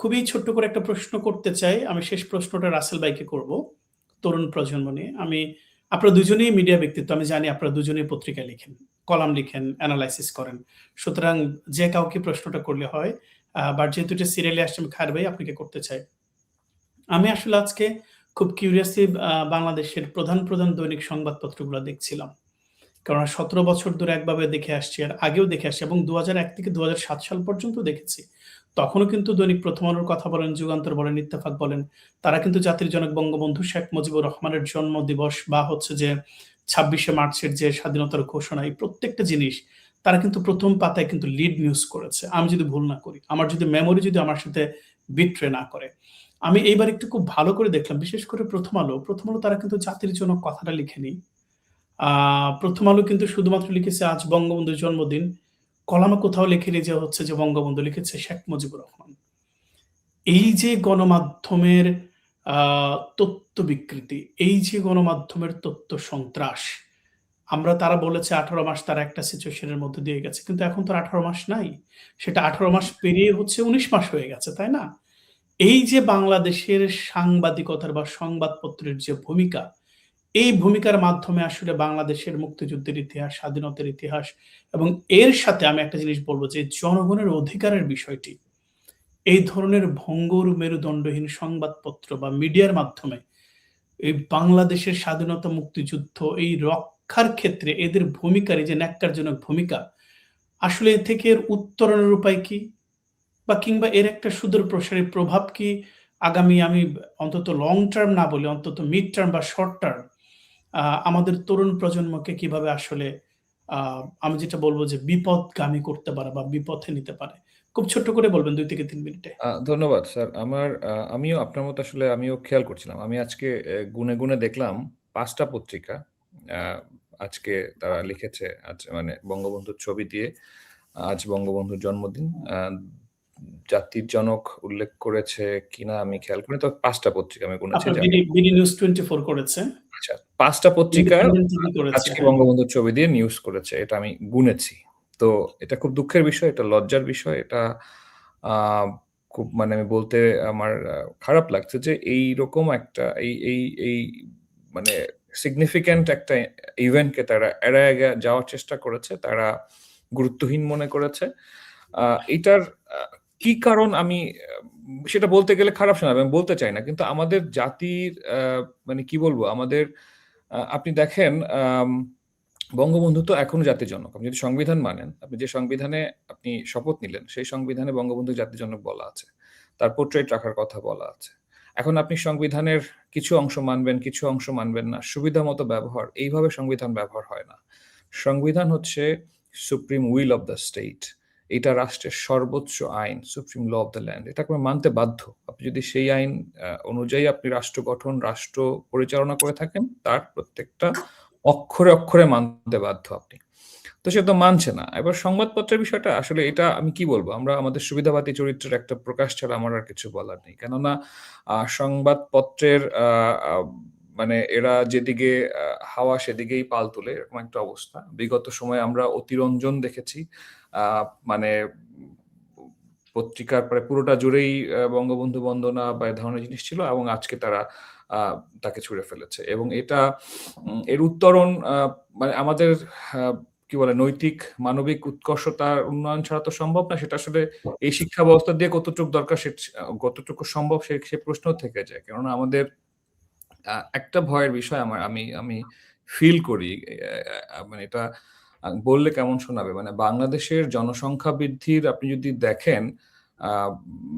খুবই ছোট্ট করে একটা প্রশ্ন করতে চাই। আমি শেষ প্রশ্নটা রাসেল ভাইকে করব। তরুণ প্রজন্ম নিয়ে। আপনারা দুজনেই মিডিয়া ব্যক্তিত্ব। আমি জানি আপনারা দুজনেই পত্রিকায় লিখেন, কলাম লিখেন, এনালাইসিস করেন। সুতরাং যে কাউকে প্রশ্নটা করলে হয়। বাট যেহেতু এটা সিরিয়ালে আসছে আমি খায়ের ভাই আপনাকে করতে চাই। আমি আসলে আজকে খুব কিউরিয়াসলি বাংলাদেশের প্রধান দৈনিক সংবাদপত্রগুলো দেখছিলাম। কেননা ১৭ বছর ধরে একভাবে দেখে আসছি, আর আগেও দেখে আসছি এবং ২০০১ থেকে ২০০৭ সাল পর্যন্ত দেখেছি। তখনও কিন্তু দৈনিক প্রথম আলোর কথা বলেন, যুগান্তর বলেন, ইত্তেফাক বলেন, তারা কিন্তু জাতির জনক বঙ্গবন্ধু শেখ মুজিবুর রহমানের জন্মদিবস বা হচ্ছে যে ২৬শে মার্চের যে স্বাধীনতার ঘোষণা, এই প্রত্যেকটা জিনিস তারা কিন্তু প্রথম পাতায় কিন্তু লিড নিউজ করেছে। আমি যদি ভুল না করি। আমার যদি মেমোরি যদি আমার সাথে বিট্রে না করে। আমি এইবার একটু খুব ভালো করে দেখলাম। বিশেষ করে প্রথম আলো তারা কিন্তু জাতির জনক কথাটা লিখেনি। আ প্রথম আলো কিন্তু শুধুমাত্র লিখেছে আজ বঙ্গবন্ধুর জন্মদিন। কলামে কোথাও লেখেনি যে হচ্ছে যে বঙ্গবন্ধু, লিখেছে শেখ মুজিবুর রহমান। এই যে গণমাধ্যমের আ তথ্য বিকৃতি, এই যে গণমাধ্যমের তথ্য সন্ত্রাস, তারা বলেছে ১৮ মাস তারা একটা সিচুয়েশন এর মধ্যে দিয়ে গেছে। কিন্তু এখন তো আর ১৮ মাস নাই। সেটা ১৮ মাস পেরিয়ে হচ্ছে ১৯ মাস হয়ে গেছে, তাই না? এই যে বাংলাদেশের সাংবাদিকতার বা সংবাদপত্রের যে ভূমিকা, এই ভূমিকার মাধ্যমে আসলে বাংলাদেশের মুক্তিযুদ্ধের ইতিহাস, স্বাধীনতার ইতিহাস এবং এর সাথে আমি একটা জিনিস বলব যে জনগণের অধিকারের বিষয়টি, এই ধরনের ভঙ্গুর মেরুদণ্ডহীন সংবাদপত্র বা মিডিয়ার মাধ্যমে এই বাংলাদেশের স্বাধীনতা মুক্তিযুদ্ধ এই রক্ষার ক্ষেত্রে এদের ভূমিকার এই যে ন্যক্কারজনক ভূমিকা, আসলে এ থেকে এর উত্তরণের উপায় কি? বা কিংবা এর একটা সুদূর প্রসারী প্রভাব কি আগামী আমি অন্তত লং টার্ম না বলে অন্তত মিড টার্ম বা শর্ট টার্ম আমাদের তরুণ প্রজন্মকে কিভাবে আসলে আ আমি যেটা বলব যে বিপথগামী করতে পারে বা বিপথে নিতে পারে? খুব ছোট্ট করে বলবেন ২ থেকে ৩ মিনিটে। ধন্যবাদ স্যার। আমিও আপনার মতো আসলে আমিও খেয়াল করছিলাম। আমি আজকে গুনে দেখলাম ৫ টা পত্রিকা আ আজকে তারা লিখেছে মানে বঙ্গবন্ধুর ছবি দিয়ে আজ বঙ্গবন্ধুর জন্মদিন। জাতির জনক উল্লেখ করেছে কিনা আমি খেয়াল করিনি। তবে ৫ টা পত্রিকা আমি গুনেছি আপনার যে বিডি নিউজ 24 করেছে। আচ্ছা ৫ টা পত্রিকা ইন্ডিপেন্ডেন্ট টিভি করেছে। আজকে হ্যাঁ। বঙ্গবন্ধুর ছবি দিয়ে নিউজ করেছে। এটা আমি গুনেছি। তো এটা খুব দুঃখের বিষয়, এটা লজ্জার বিষয়। এটা আ খুব মানে আমি বলতে আমার খারাপ লাগছে যে এইরকম একটা এই মানে সিগনিফিক্যান্ট একটা ইভেন্টকে তারা এড়ায়ে যাওয়ার চেষ্টা করেছে। তারা গুরুত্বহীন মনে করেছে। আ এটার আ কি কারণ আমি সেটা বলতে গেলে খারাপ শোনাবে। আমি বলতে চাই না। কিন্তু আমাদের জাতির মানে কি বলবো? আমাদের আপনি দেখেন বঙ্গবন্ধু তো এখনো জাতির জনক। আপনি যদি সংবিধান মানেন, আপনি যে সংবিধানে আপনি শপথ নিলেন, সেই সংবিধানে বঙ্গবন্ধু জাতির জনক বলা আছে। তার পোর্ট্রেট রাখার কথা বলা আছে। এখন আপনি সংবিধানের কিছু অংশ মানবেন, কিছু অংশ মানবেন না। সুবিধামতো ব্যবহার, এইভাবে সংবিধান ব্যবহার হয় না। সংবিধান হচ্ছে supreme will of the state. এটা রাষ্ট্রের সর্বোচ্চ আইন, supreme law of the land. এটাকে মানতে বাধ্য। আপনি যদি সেই আইন অনুযায়ী আপনি রাষ্ট্র গঠন, রাষ্ট্র পরিচালনা করে থাকেন, তার প্রত্যেকটা অক্ষরে মানতে বাধ্য আপনি। তো সে তো মানছে না। এবার সংবাদপত্রের বিষয়টা আসলে এটা আমি কি বলব? আমরা আমাদের সুবিধাবাদী চরিত্রের একটা প্রকাশ ছাড়া আমার আর কিছু বলার নেই। কেননা সংবাদপত্রের আ মানে এরা যেদিকে হাওয়া সেদিকেই পাল তোলে, এরকম একটা অবস্থা। বিগত সময়ে আমরা অতিরঞ্জন দেখেছি। আ মানে পত্রিকার প্রায় পুরোটা জুড়েই বঙ্গবন্ধু বন্দনা বা এ ধরনের জিনিস ছিল এবং আজকে তারা আ তাকে ছুঁড়ে ফেলেছে। এবং এটা এর উত্তরণ মানে আমাদের আ কি বলে নৈতিক মানবিক উৎকর্ষতার উন্নয়ন ছাড়া তো সম্ভব না। সেটা আসলে এই শিক্ষা ব্যবস্থা দিয়ে কতটুকু দরকার কতটুকু সম্ভব সে প্রশ্নও থেকে যায়। কেননা আমাদের একটা ভয়ের বিষয় আমি ফিল করি মানে এটা বললে কেমন শোনাবে? মানে বাংলাদেশের জনসংখ্যা বৃদ্ধির আপনি যদি দেখেন আ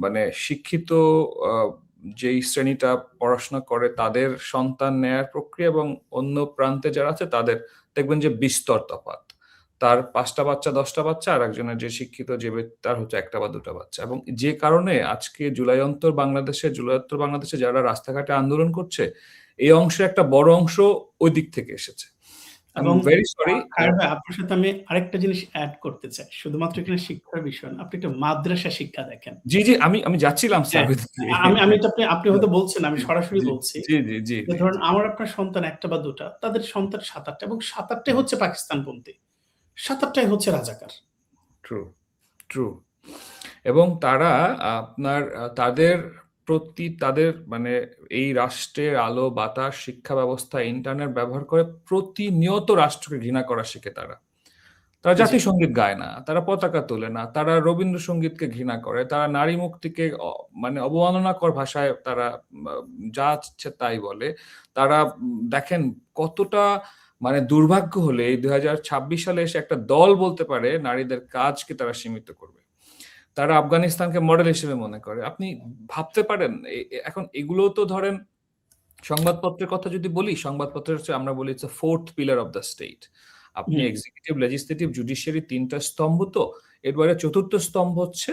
মানে শিক্ষিত আ যেই শ্রেণীটা পড়াশোনা করে তাদের সন্তান নেয়ার প্রক্রিয়া এবং অন্য প্রান্তে যারা আছে তাদের দেখবেন যে বিস্তর তফাৎ। তার ৫টা বাচ্চা ১০টা বাচ্চা, আর একজনের যে শিক্ষিত যে তার হচ্ছে ১টা বা ২টা বাচ্চা। এবং যে কারণে আজকে জুলাইয়োত্তর বাংলাদেশে যারা রাস্তাঘাটে আন্দোলন করছে, এই অংশের একটা বড় অংশ ওই দিক থেকে এসেছে। আই এম এবং ভেরি সরি। খায়ের ভাই, আপনার সাথে আমি আরেকটা জিনিস এড করতে চাই। শুধুমাত্র এখানে শিক্ষার বিষয় না। আপনি একটা মাদ্রাসা শিক্ষা দেখেন। জি, আমি যাচ্ছিলাম স্যার। হ্যাঁ, আমি এটা আপনি হয়তো বলছেন, আমি সরাসরি জি, বলছি। জি, জি, জি, যে জি। ধরুন আমার আপনার সন্তান ১ টা বা ২ টা, তাদের সন্তান ৭-৮ টা এবং ৭-৮ টাই হচ্ছে পাকিস্তানপন্থী। ৭-৮ টাই হচ্ছে রাজাকার। True, true. এবং তারা আপনার তাদের প্রতি তাদের মানে এই রাষ্ট্রের আলো বাতাস শিক্ষা ব্যবস্থা ইন্টারনেট ব্যবহার করে প্রতিনিয়ত রাষ্ট্রকে ঘৃণা করা শিখে তারা। তারা জি, জাতীয় সঙ্গীত গায় না, তারা পতাকা তোলে না, তারা রবীন্দ্রসঙ্গীতকে ঘৃণা করে, তারা নারী মুক্তিকে মানে অবমাননাকর ভাষায় তারা যা ইচ্ছে তাই বলে। তারা দেখেন কতটা মানে দুর্ভাগ্য হলে এই ২০২৬ সালে এসে একটা দল বলতে পারে নারীদের কাজকে তারা সীমিত করবে। তারা আফগানিস্তানকে মডেল হিসেবে মনে করে। আপনি ভাবতে পারেন এখন এগুলোও তো ধরেন সংবাদপত্রের কথা যদি বলি, সংবাদপত্রের হচ্ছে আমরা বলি it's a 4th pillar of the state. আপনি হুম, এক্সিকিউটিভ, লেজিসলেটিভ, জুডিশিয়ারি ৩ টা স্তম্ভ তো। এরপরে ৪র্থ স্তম্ভ হচ্ছে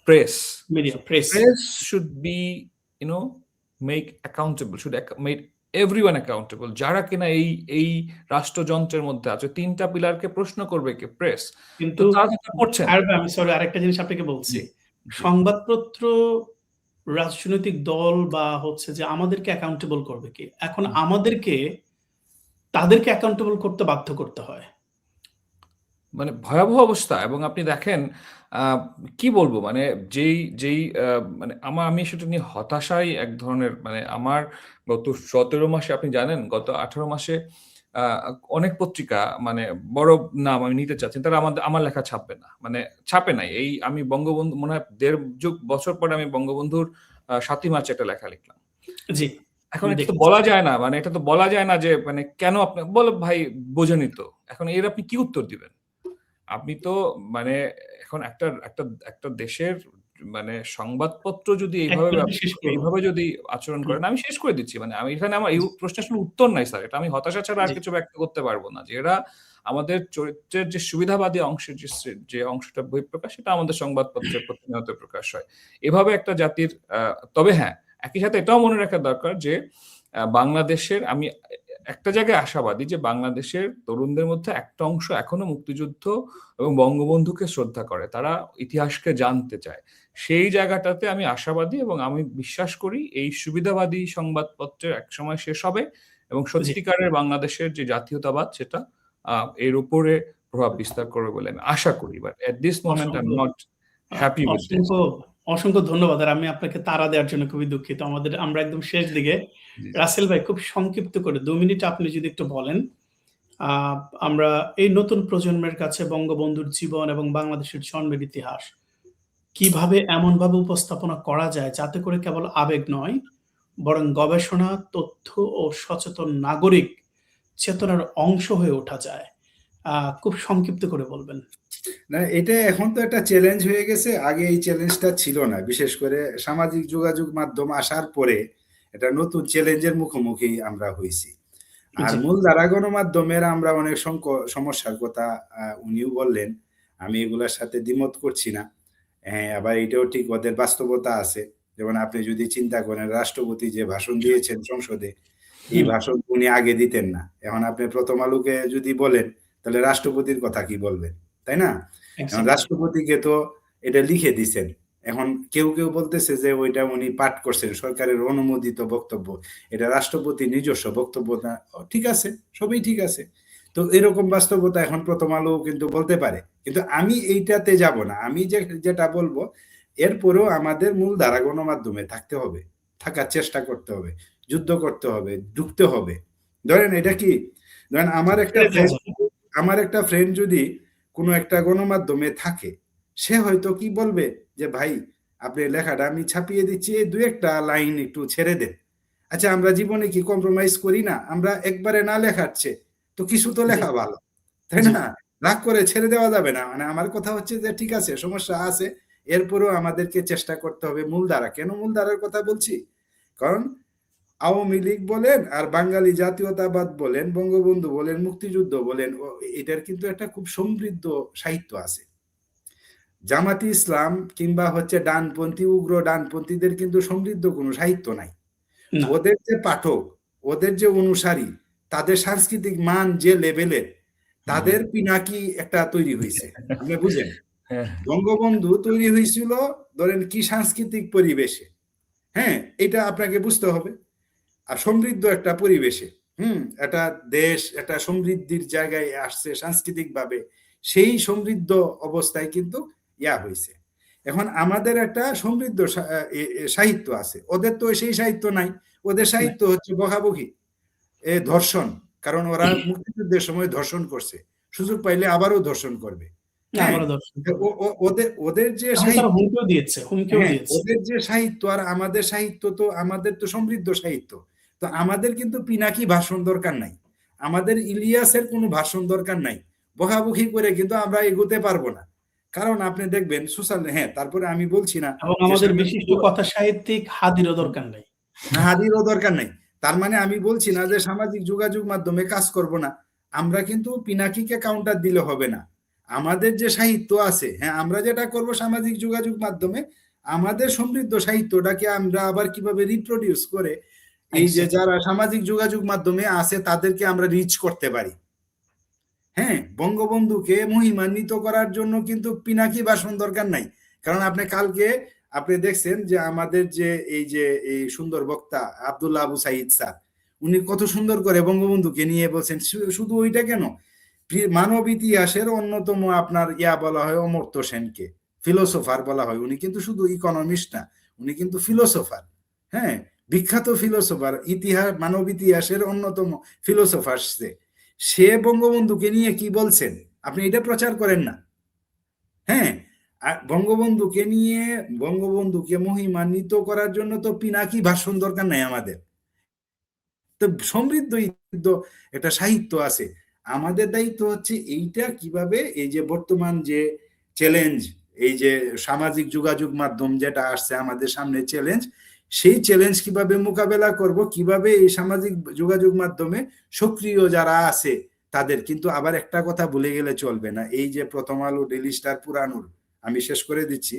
press. Media, press. Press should be you know make accountable, should make everyone accountable. যারা কিনা এই রাষ্ট্রযন্ত্রের মধ্যে আছে ৩ টা পিলারকে প্রশ্ন করবে কে? প্রেস। তো কিন্তু তারা তো তা করছে না। খায়ের ভাই, আমি সরি আরেকটা জিনিস আপনাকে জি, বলছি। জি। সংবাদপত্র, রাজনৈতিক দল বা হচ্ছে যে আমাদেরকে অ্যাকাউন্টেবল করবে কে? এখন তাদেরকে অ্যাকাউন্টেবল করতে বাধ্য করতে হয়। মানে ভয়াবহ অবস্থা। এবং আপনি দেখেন আ কি বলবো মানে যেই মানে আমি সেটা নিয়ে হতাশাই এক ধরনের মানে আমার গত ১৭ মাসে আপনি জানেন গত ১৮ মাসে আ অনেক পত্রিকা মানে বড় নাম আমি নিতে চাচ্ছি। তারা আমার লেখা ছাপবে না। মানে ছাপে নাই। এই আমি বঙ্গবন্ধু মনে হয় ১.৫ বছর পরে আমি বঙ্গবন্ধুর ৭ই মার্চে একটা লেখা লিখলাম। জি, এখন আমি এটা তো দেখেছি। বলা যায় না। মানে এটা তো বলা যায় না যে মানে কেন আপনি বলে ভাই বোঝেনই তো। এখন এর আপনি কি উত্তর দিবেন? আপনি তো মানে এখন একটা দেশের মানে সংবাদপত্র যদি এক এইভাবে মিনিটে শেষ করব। এইভাবে যদি আচরণ হুম, করেন, আমি শেষ করে দিচ্ছি। মানে আমি এখানে আমার এই প্রশ্নের আসলে উত্তর নাই স্যার। এটা আমি হতাশা ছাড়া আর জি, কিছু ব্যক্ত করতে পারব না। যে এরা আমাদের চরিত্রের যে সুবিধাবাদী অংশের যে অংশটা বহিঃপ্রকাশ সেটা আমাদের সংবাদপত্রে প্রতিনিয়ত প্রকাশ হয়। এভাবে একটা জাতির তবে হ্যাঁ, একই সাথে এটাও মনে রাখা দরকার যে বাংলাদেশের আমি একটা জায়গায় আশাবাদী যে বাংলাদেশের তরুণদের মধ্যে একটা অংশ এখনো মুক্তিযুদ্ধ এবং বঙ্গবন্ধুকে শ্রদ্ধা করে। তারা ইতিহাসকে জানতে চায়। সেই জায়গাটাতে আমি আশাবাদী এবং আমি বিশ্বাস করি এই সুবিধাবাদী সংবাদপত্রের একসময় শেষ হবে এবং জি। সত্যিকারের বাংলাদেশের যে জাতীয়তাবাদ সেটা এর উপরে প্রভাব বিস্তার করবে বলে আমি আশা করি। But at this moment I am অসংখ্য not a happy with this. অসংখ্য, অসংখ্য ধন্যবাদ। আর আমি আপনাকে তাড়া দেওয়ার জন্য খুবই দুঃখিত। আমরা একদম শেষ দিকে। জি, জি। রাসেল ভাই, খুব সংক্ষিপ্ত করে ২ মিনিট আপনি যদি একটু বলেন, আ আমরা এই নতুন প্রজন্মের কাছে বঙ্গবন্ধুর জীবন এবং বাংলাদেশের জন্মের ইতিহাস কিভাবে এমনভাবে উপস্থাপনা করা যায় যাতে করে কেবল আবেগ নয়, বরং গবেষণা, তথ্য ও সচেতন নাগরিক চেতনার অংশ হয়ে ওঠা যায়। আ খুব সংক্ষিপ্ত করে বলবেন। না, এটা এখন তো একটা চ্যালেঞ্জ হয়ে গেছে। আগে এই চ্যালেঞ্জটা ছিল না। বিশেষ করে সামাজিক যোগাযোগ মাধ্যম আসার পরে একটা নতুন চ্যালেঞ্জের মুখোমুখি আমরা হইছি। আর জি, মূলধারা গণমাধ্যমের আমরা অনেক সমস্যার কথা উনিও বললেন। আমি এগুলার সাথে দ্বিমত করছি না। হ্যাঁ, আবার এটাও ঠিক ওদের বাস্তবতা আছে। যেমন আপনি যদি চিন্তা করেন রাষ্ট্রপতি যে ভাষণ দিয়েছেন সংসদে, এই হুম, ভাষণ উনি আগে দিতেন না। এখন আপনি ১ম আলোকে যদি বলেন, তাহলে রাষ্ট্রপতির কথা কি বলবেন? তাই না? এখন এক্সাক্টলি। রাষ্ট্রপতিকে তো এটা লিখে দিছেন। এখন কেউ বলতেছে যে ওইটা উনি পাঠ করছেন, সরকারের অনুমোদিত বক্তব্য। এটা রাষ্ট্রপতির নিজস্ব বক্তব্য না। ঠিক আছে, সবই ঠিক আছে। তো এরকম বাস্তবতা এখন ১ম আলো কিন্তু বলতে পারে। কিন্তু আমি এইটাতে যাব না। আমি যেটা বলবো, এরপরেও আমাদের মূলধারা গণমাধ্যমে থাকতে হবে। থাকার চেষ্টা করতে হবে। যুদ্ধ করতে হবে, ঢুকতে হবে। ধরেন এটা কি? ধরেন ছেড়ে দেয়া যাবে না। আমার একটা ফ্রেন্ড যদি কোনো একটা গণমাধ্যমে থাকে, সে হয়তো কি বলবে যে, "ভাই, আপনি লেখাটা আমি ছাপিয়ে দিচ্ছি, এই ২-১ টা লাইন একটু ছেড়ে দেন।" আচ্ছা, আমরা জীবনে কি কম্প্রোমাইজ করি না? আমরা একবারে না লেখার চেয়ে তো কিছু তো জি, লেখা ভালো। তাই জি, না? রাগ করে ছেড়ে দেওয়া যাবে না। মানে আমার কথা হচ্ছে যে ঠিক আছে, সমস্যা আছে। এরপরেও আমাদেরকে চেষ্টা করতে হবে মূলধারা। কেন মূলধারার কথা বলছি? কারণ আওয়ামী লীগ বলেন আর বাঙালি জাতীয়তাবাদ বলেন, বঙ্গবন্ধু বলেন, মুক্তিযুদ্ধ বলেন, এটার কিন্তু একটা খুব সমৃদ্ধ সাহিত্য আছে। জামাতি ইসলাম কিংবা হচ্ছে ডানপন্থী, উগ্র ডানপন্থীদের কিন্তু সমৃদ্ধ কোনো সাহিত্য নাই। না। ওদের যে পাঠক, ওদের যে অনুসারী, তাদের সাংস্কৃতিক মান যে লেভেলের, তাদের পিনাকি একটা তৈরি হয়েছে। আপনি বুঝেন, হ্যাঁ, বঙ্গবন্ধু তৈরি হয়েছিল ধরেন কি সাংস্কৃতিক পরিবেশে, হ্যাঁ, এটা আপনাকে বুঝতে হবে। আর সমৃদ্ধ একটা পরিবেশে, একটা দেশ একটা সমৃদ্ধির জায়গায় আসছে সাংস্কৃতিক ভাবে, সেই সমৃদ্ধ অবস্থায় কিন্তু ইয়া হয়েছে। এখন আমাদের একটা সমৃদ্ধ সাহিত্য আছে, ওদের তো সেই সাহিত্য নাই। ওদের সাহিত্য হচ্ছে বকাবকি, ধর্ষণ, কারণ ওরা মুক্তিযুদ্ধের সময় ধর্ষণ করছে, সুযোগ পাইলে আবারও ধর্ষণ করবে। না, হ্যাঁ, আবারও দর্শন করবে। ওদের ওদের যে এখন তারা সাহিত্য, হুমকিও দিয়েছে, হুমকিও হ্যাঁ, দিয়েছে। ওদের যে সাহিত্য আর আমাদের সাহিত্য, তো আমাদের তো সমৃদ্ধ সাহিত্য। তো আমাদের কিন্তু পিনাকি ভাষণ দরকার নাই, আমাদের ইলিয়াসের কোনো ভাষণ দরকার নাই। বকাবকি করে কিন্তু আমরা এগোতে পারবো না। কারণ আপনি দেখবেন সোশ্যাল, হ্যাঁ, তারপরে আমি বলছি না এবং যে আমাদের সামাজিক বিশিষ্ট কথা সাহিত্যিক হাদিরও দরকার নাই। হাদিরও দরকার নাই। তার মানে আমি বলছি না যে সামাজিক যোগাযোগ মাধ্যমে কাজ করব না। আমরা কিন্তু পিনাকিকে কাউন্টার দিলে হবে না। আমাদের যে সাহিত্য আছে, হ্যাঁ, আমরা যেটা করব সামাজিক যোগাযোগ মাধ্যমে, আমাদের সমৃদ্ধ সাহিত্যটাকে আমরা আবার কিভাবে রিপ্রোডিউস করে এই যে এক্সাক্টলি। যারা সামাজিক যোগাযোগ মাধ্যমে আছে তাদেরকে আমরা রিচ করতে পারি। হ্যাঁ, বঙ্গবন্ধুকে মহিমান্বিত করার জন্য কিন্তু পিনাকি ভাষণ দরকার নাই। কারণ আপনি কালকে আপনি দেখছেন যে আমাদের যে এই সুন্দর বক্তা আব্দুল্লাহ আবু সাইদ স্যার, উনি কত সুন্দর করে বঙ্গবন্ধুকে নিয়ে বলছেন। শুধু ওইটা কেন, মানব ইতিহাসের অন্যতম আপনার ইয়া বলা হয় অমর্ত্য সেনকে, ফিলোসোফার বলা হয়। উনি কিন্তু শুধু ইকোনমিস্ট না, উনি কিন্তু ফিলোসোফার। হ্যাঁ, বিখ্যাত ফিলোসোফার, ইতিহাস মানব ইতিহাসের অন্যতম ফিলোসোফার। সে বঙ্গবন্ধুকে নিয়ে কি বলছেন আপনি এটা প্রচার করেন না। হ্যাঁ, বঙ্গবন্ধুকে নিয়ে, বঙ্গবন্ধুকে মহিমান্বিত করার জন্য তো পিনাকি ভাষণ দরকার নাই আমাদের। তো সমৃদ্ধ একটা সাহিত্য আছে। আমাদের দায়িত্ব হচ্ছে এইটা কিভাবে, এই যে বর্তমান যে চ্যালেঞ্জ, এই যে সামাজিক যোগাযোগ মাধ্যম যেটা আসছে আমাদের সামনে চ্যালেঞ্জ, সেই চ্যালেঞ্জ কিভাবে মোকাবেলা করব, কিভাবে এই সামাজিক যোগাযোগ মাধ্যমে সক্রিয় যারা আছে তাদের, কিন্তু আবার একটা কথা ভুলে গেলে চলবে না, এই যে প্রথম আলো, ডেইলি স্টার, পুরানোর, আমি শেষ করে দিচ্ছি,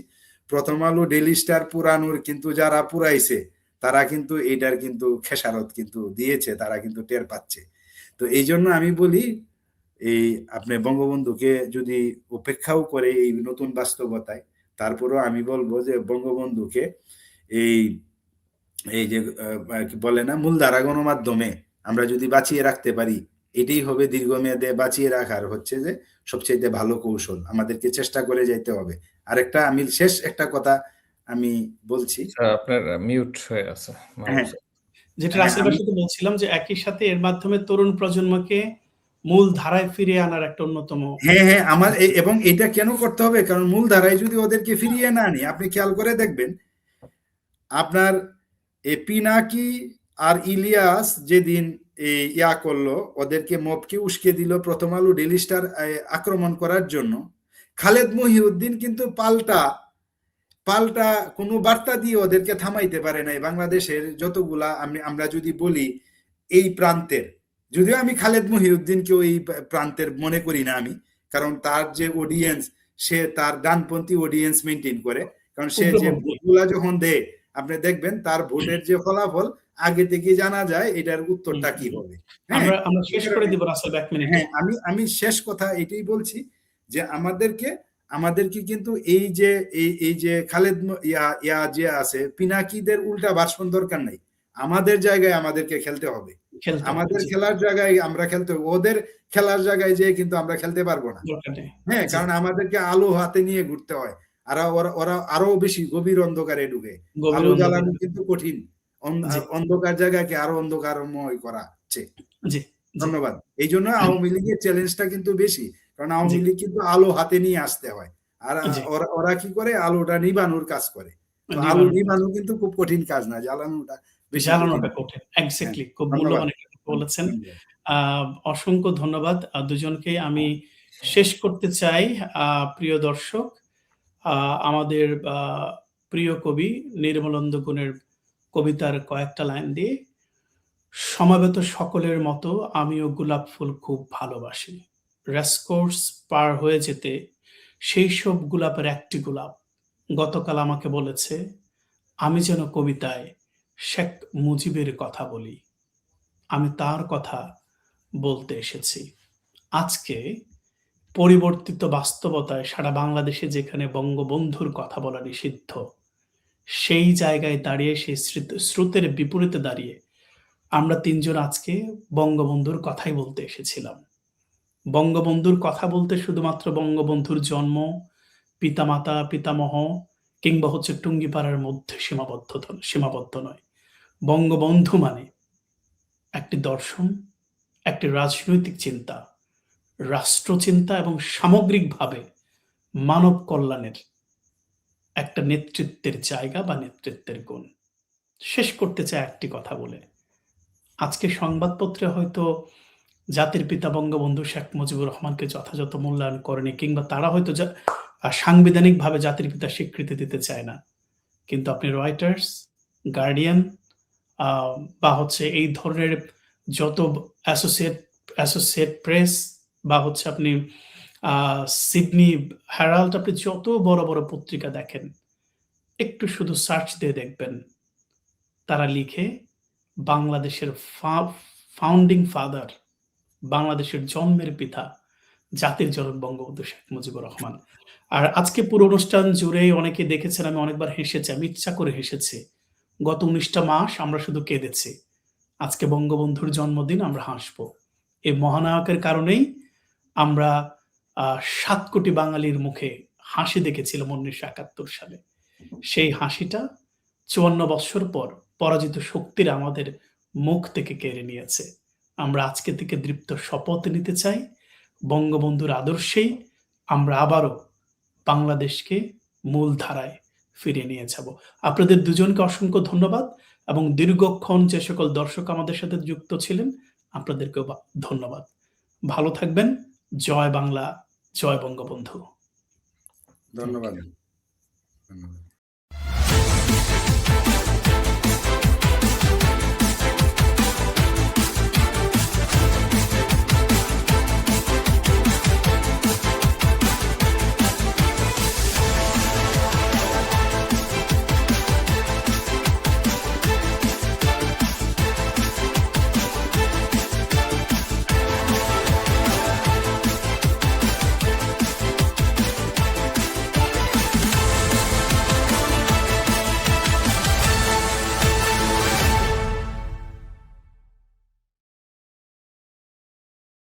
প্রথম আলো, ডেইলি স্টার, পুরানোর কিন্তু যারা পুরাইছে তারা কিন্তু এটার কিন্তু খেসারত কিন্তু দিয়েছে, তারা কিন্তু টের পাচ্ছে। তো এই জন্য আমি বলি, এই আপনি বঙ্গবন্ধুকে যদি উপেক্ষাও করে এই নতুন বাস্তবতায়, তারপরেও আমি বলবো যে বঙ্গবন্ধুকে এই এই যে বলে না মূলধারা গণমাধ্যমে আমরা যদি বাঁচিয়ে রাখতে পারি, এটাই হবে দীর্ঘমেয়াদে বাঁচিয়ে রাখার হচ্ছে যে সবচেয়ে ভালো কৌশল। আমাদেরকে চেষ্টা করে যেতে হবে। আরেকটা আমি শেষ একটা কথা আমি বলছি, আপনার মিউট হয়ে আছে মাহবুব হ্যাঁ, স্যার। যেটা হ্যাঁ, রাসেল আমি, ভাইয়ের সাথে বলছিলাম যে একই সাথে এর মাধ্যমে তরুণ প্রজন্মকে মূল ধারায় ফিরিয়ে আনার একটা অন্যতম। হ্যাঁ, হ্যাঁ, আমার এবং এটা কেন করতে হবে, কারণ মূল ধারায় যদি ওদেরকে ফিরিয়ে না আনি, আপনি খেয়াল করে দেখবেন আপনার পিনাকি আর ইলিয়াস যেদিন ইয়া করলো, ওদেরকে মবকে উস্কে দিল প্রথম আলো, ডেইলি স্টার আক্রমণ করার জন্য, খালেদ মহিউদ্দিন কিন্তু পাল্টা পাল্টা কোনো বার্তা দিয়ে ওদেরকে থামাইতে পারে নাই। বাংলাদেশের যতগুলা আমরা যদি বলি এই প্রান্তের, যদিও আমি খালেদ মহিউদ্দিনকেও এই প্রান্তের মনে করি না আমি, কারণ তার যে অডিয়েন্স, সে তার ডানপন্থী অডিয়েন্স মেনটেন করে। কারণ সে যে উগ্রপন্থী। ভোটগুলা যখন দেয়, আপনি দেখবেন তার ভোটের যে ফলাফল আগে থেকে জানা যায় এটার উত্তরটা কি হবে। হ্যাঁ, আমরা আমরা শেষ করে দিব রাসেল, 1 মিনিটে। হ্যাঁ, আমি শেষ কথা এটাই বলছি যে আমাদেরকে কিন্তু এই যে খালেদ ইয়া যে আছে, পিনাকিদের উল্টা ভাষণ দরকার নাই। আমাদের জায়গায় আমাদেরকে খেলতে হবে, খেলতে হবে। আমাদের জি, খেলার জায়গায় আমরা খেলতে হবে। ওদের খেলার জায়গায় যেয়ে কিন্তু আমরা খেলতে পারবো না। দরকার নেই। হ্যাঁ, জি, কারণ আমাদেরকে আলো হাতে নিয়ে ঘুরতে হয়। আর ওরা আরো বেশি গভীর অন্ধকারে ঢুকে। গভীর আলো অন্ধকার। জ্বালানো কিন্তু কঠিন। জি, অন্ধকার জায়গাকে আরো অন্ধকারময় করাচ্ছে। জি, জি, ধন্যবাদ। এই জন্য আওয়ামী লীগের চ্যালেঞ্জটা কিন্তু বেশি, কারণ জি, আওয়ামী লীগ কিন্তু আলো হাতে নিয়ে আসতে হয়। আর জি। ওরা কি করে, আলোটা নিবানোর কাজ করে। তো আলো নিবানোর কাজ। নিবানো কিন্তু খুব কঠিন কাজ না, জ্বালানোটা বেশি কঠিন। জ্বালানোটা কঠিন। হ্যাঁ, এক্সাক্টলি, খুব ধন্যবাদ। মূল্যবান একটা কথা বলেছেন। ধন্যবাদ। আ অসংখ্য ধন্যবাদ দুজনকেই। আমি শেষ করতে চাই, প্রিয় দর্শক, আমাদের প্রিয় কবি নির্মলেন্দু গুণের কবিতার কয়েকটা লাইন দিয়ে, "সমাবেত সকলের মতো আমিও গোলাপ ফুল খুব ভালোবাসি। রেসকোর্স পার হয়ে যেতে সেই সব গোলাপের একটি গোলাপ গতকাল আমাকে বলেছে, আমি যেন কবিতায় শেখ মুজিবের কথা বলি। আমি তার কথা বলতে এসেছি।" আজকে পরিবর্তিত বাস্তবতায় সারা বাংলাদেশে যেখানে বঙ্গবন্ধুর কথা বলা নিষিদ্ধ, সেই জায়গায় দাঁড়িয়ে, সেই স্রোতের বিপরীতে দাঁড়িয়ে আমরা ৩ জন আজকে বঙ্গবন্ধুর কথাই বলতে এসেছিলাম। বঙ্গবন্ধুর কথা বলতে শুধুমাত্র বঙ্গবন্ধুর জন্ম, পিতামাতা, পিতামহ কিংবা হচ্ছে টুঙ্গিপাড়ার মধ্যে সীমাবদ্ধ নয়। বঙ্গবন্ধু মানে একটি দর্শন, একটি রাজনৈতিক চিন্তা, রাষ্ট্রচিন্তা এবং সামগ্রিকভাবে মানব কল্যাণের একটা নেতৃত্বের জায়গা বা নেতৃত্বের গুণ। শেষ করতে চাই একটি কথা বলে, আজকে সংবাদপত্রে হয়তো জাতির পিতা বঙ্গবন্ধু শেখ মুজিবুর রহমানকে যথাযথ মূল্যায়ন করেনি, কিংবা তারা হয়তো সাংবিধানিকভাবে জাতির পিতা স্বীকৃতি দিতে চায় না। কিন্তু আপনি রয়টার্স, গার্ডিয়ান বা হচ্ছে এই ধরনের যত অ্যাসোসিয়েট প্রেস বা হচ্ছে আপনি সিডনি হেরাল্ড, আপনি যত বড় বড় পত্রিকা দেখেন, একটু শুধু সার্চ দিয়ে দেখবেন, তারা লিখে বাংলাদেশের ফাউন্ডিং ফাদার, বাংলাদেশের জন্মের পিতা, জাতির জনক বঙ্গবন্ধু শেখ মুজিবুর রহমান। আর আজকে পুরো অনুষ্ঠান জুড়েই অনেকে দেখেছেন, আমি অনেকবার হেসেছি, আমি ইচ্ছা করে হেসেছি। গত 19টা মাস আমরা শুধু কেঁদেছি, আজকে বঙ্গবন্ধুর জন্মদিন আমরা হাসবো। এই মহানায়কের কারণেই আমরা 7 কোটি বাঙালির মুখে হাসি দেখেছিলাম 1971 সালে। সেই হাসিটা 54 বৎসর পর পরাজিত শক্তিরা আমাদের মুখ থেকে কেড়ে নিয়েছে। আমরা আজকে থেকে দৃপ্ত শপথ নিতে চাই, বঙ্গবন্ধুর আদর্শেই আমরা আবারও বাংলাদেশকে মূল ধারায় ফিরিয়ে নিয়ে যাব। আপনাদের দুজনকে অসংখ্য ধন্যবাদ, এবং দীর্ঘক্ষণ যে সকল দর্শক আমাদের সাথে যুক্ত ছিলেন, আপনাদেরকেও ধন্যবাদ। ভালো থাকবেন। জয় বাংলা, জয় বঙ্গবন্ধু। ধন্যবাদ।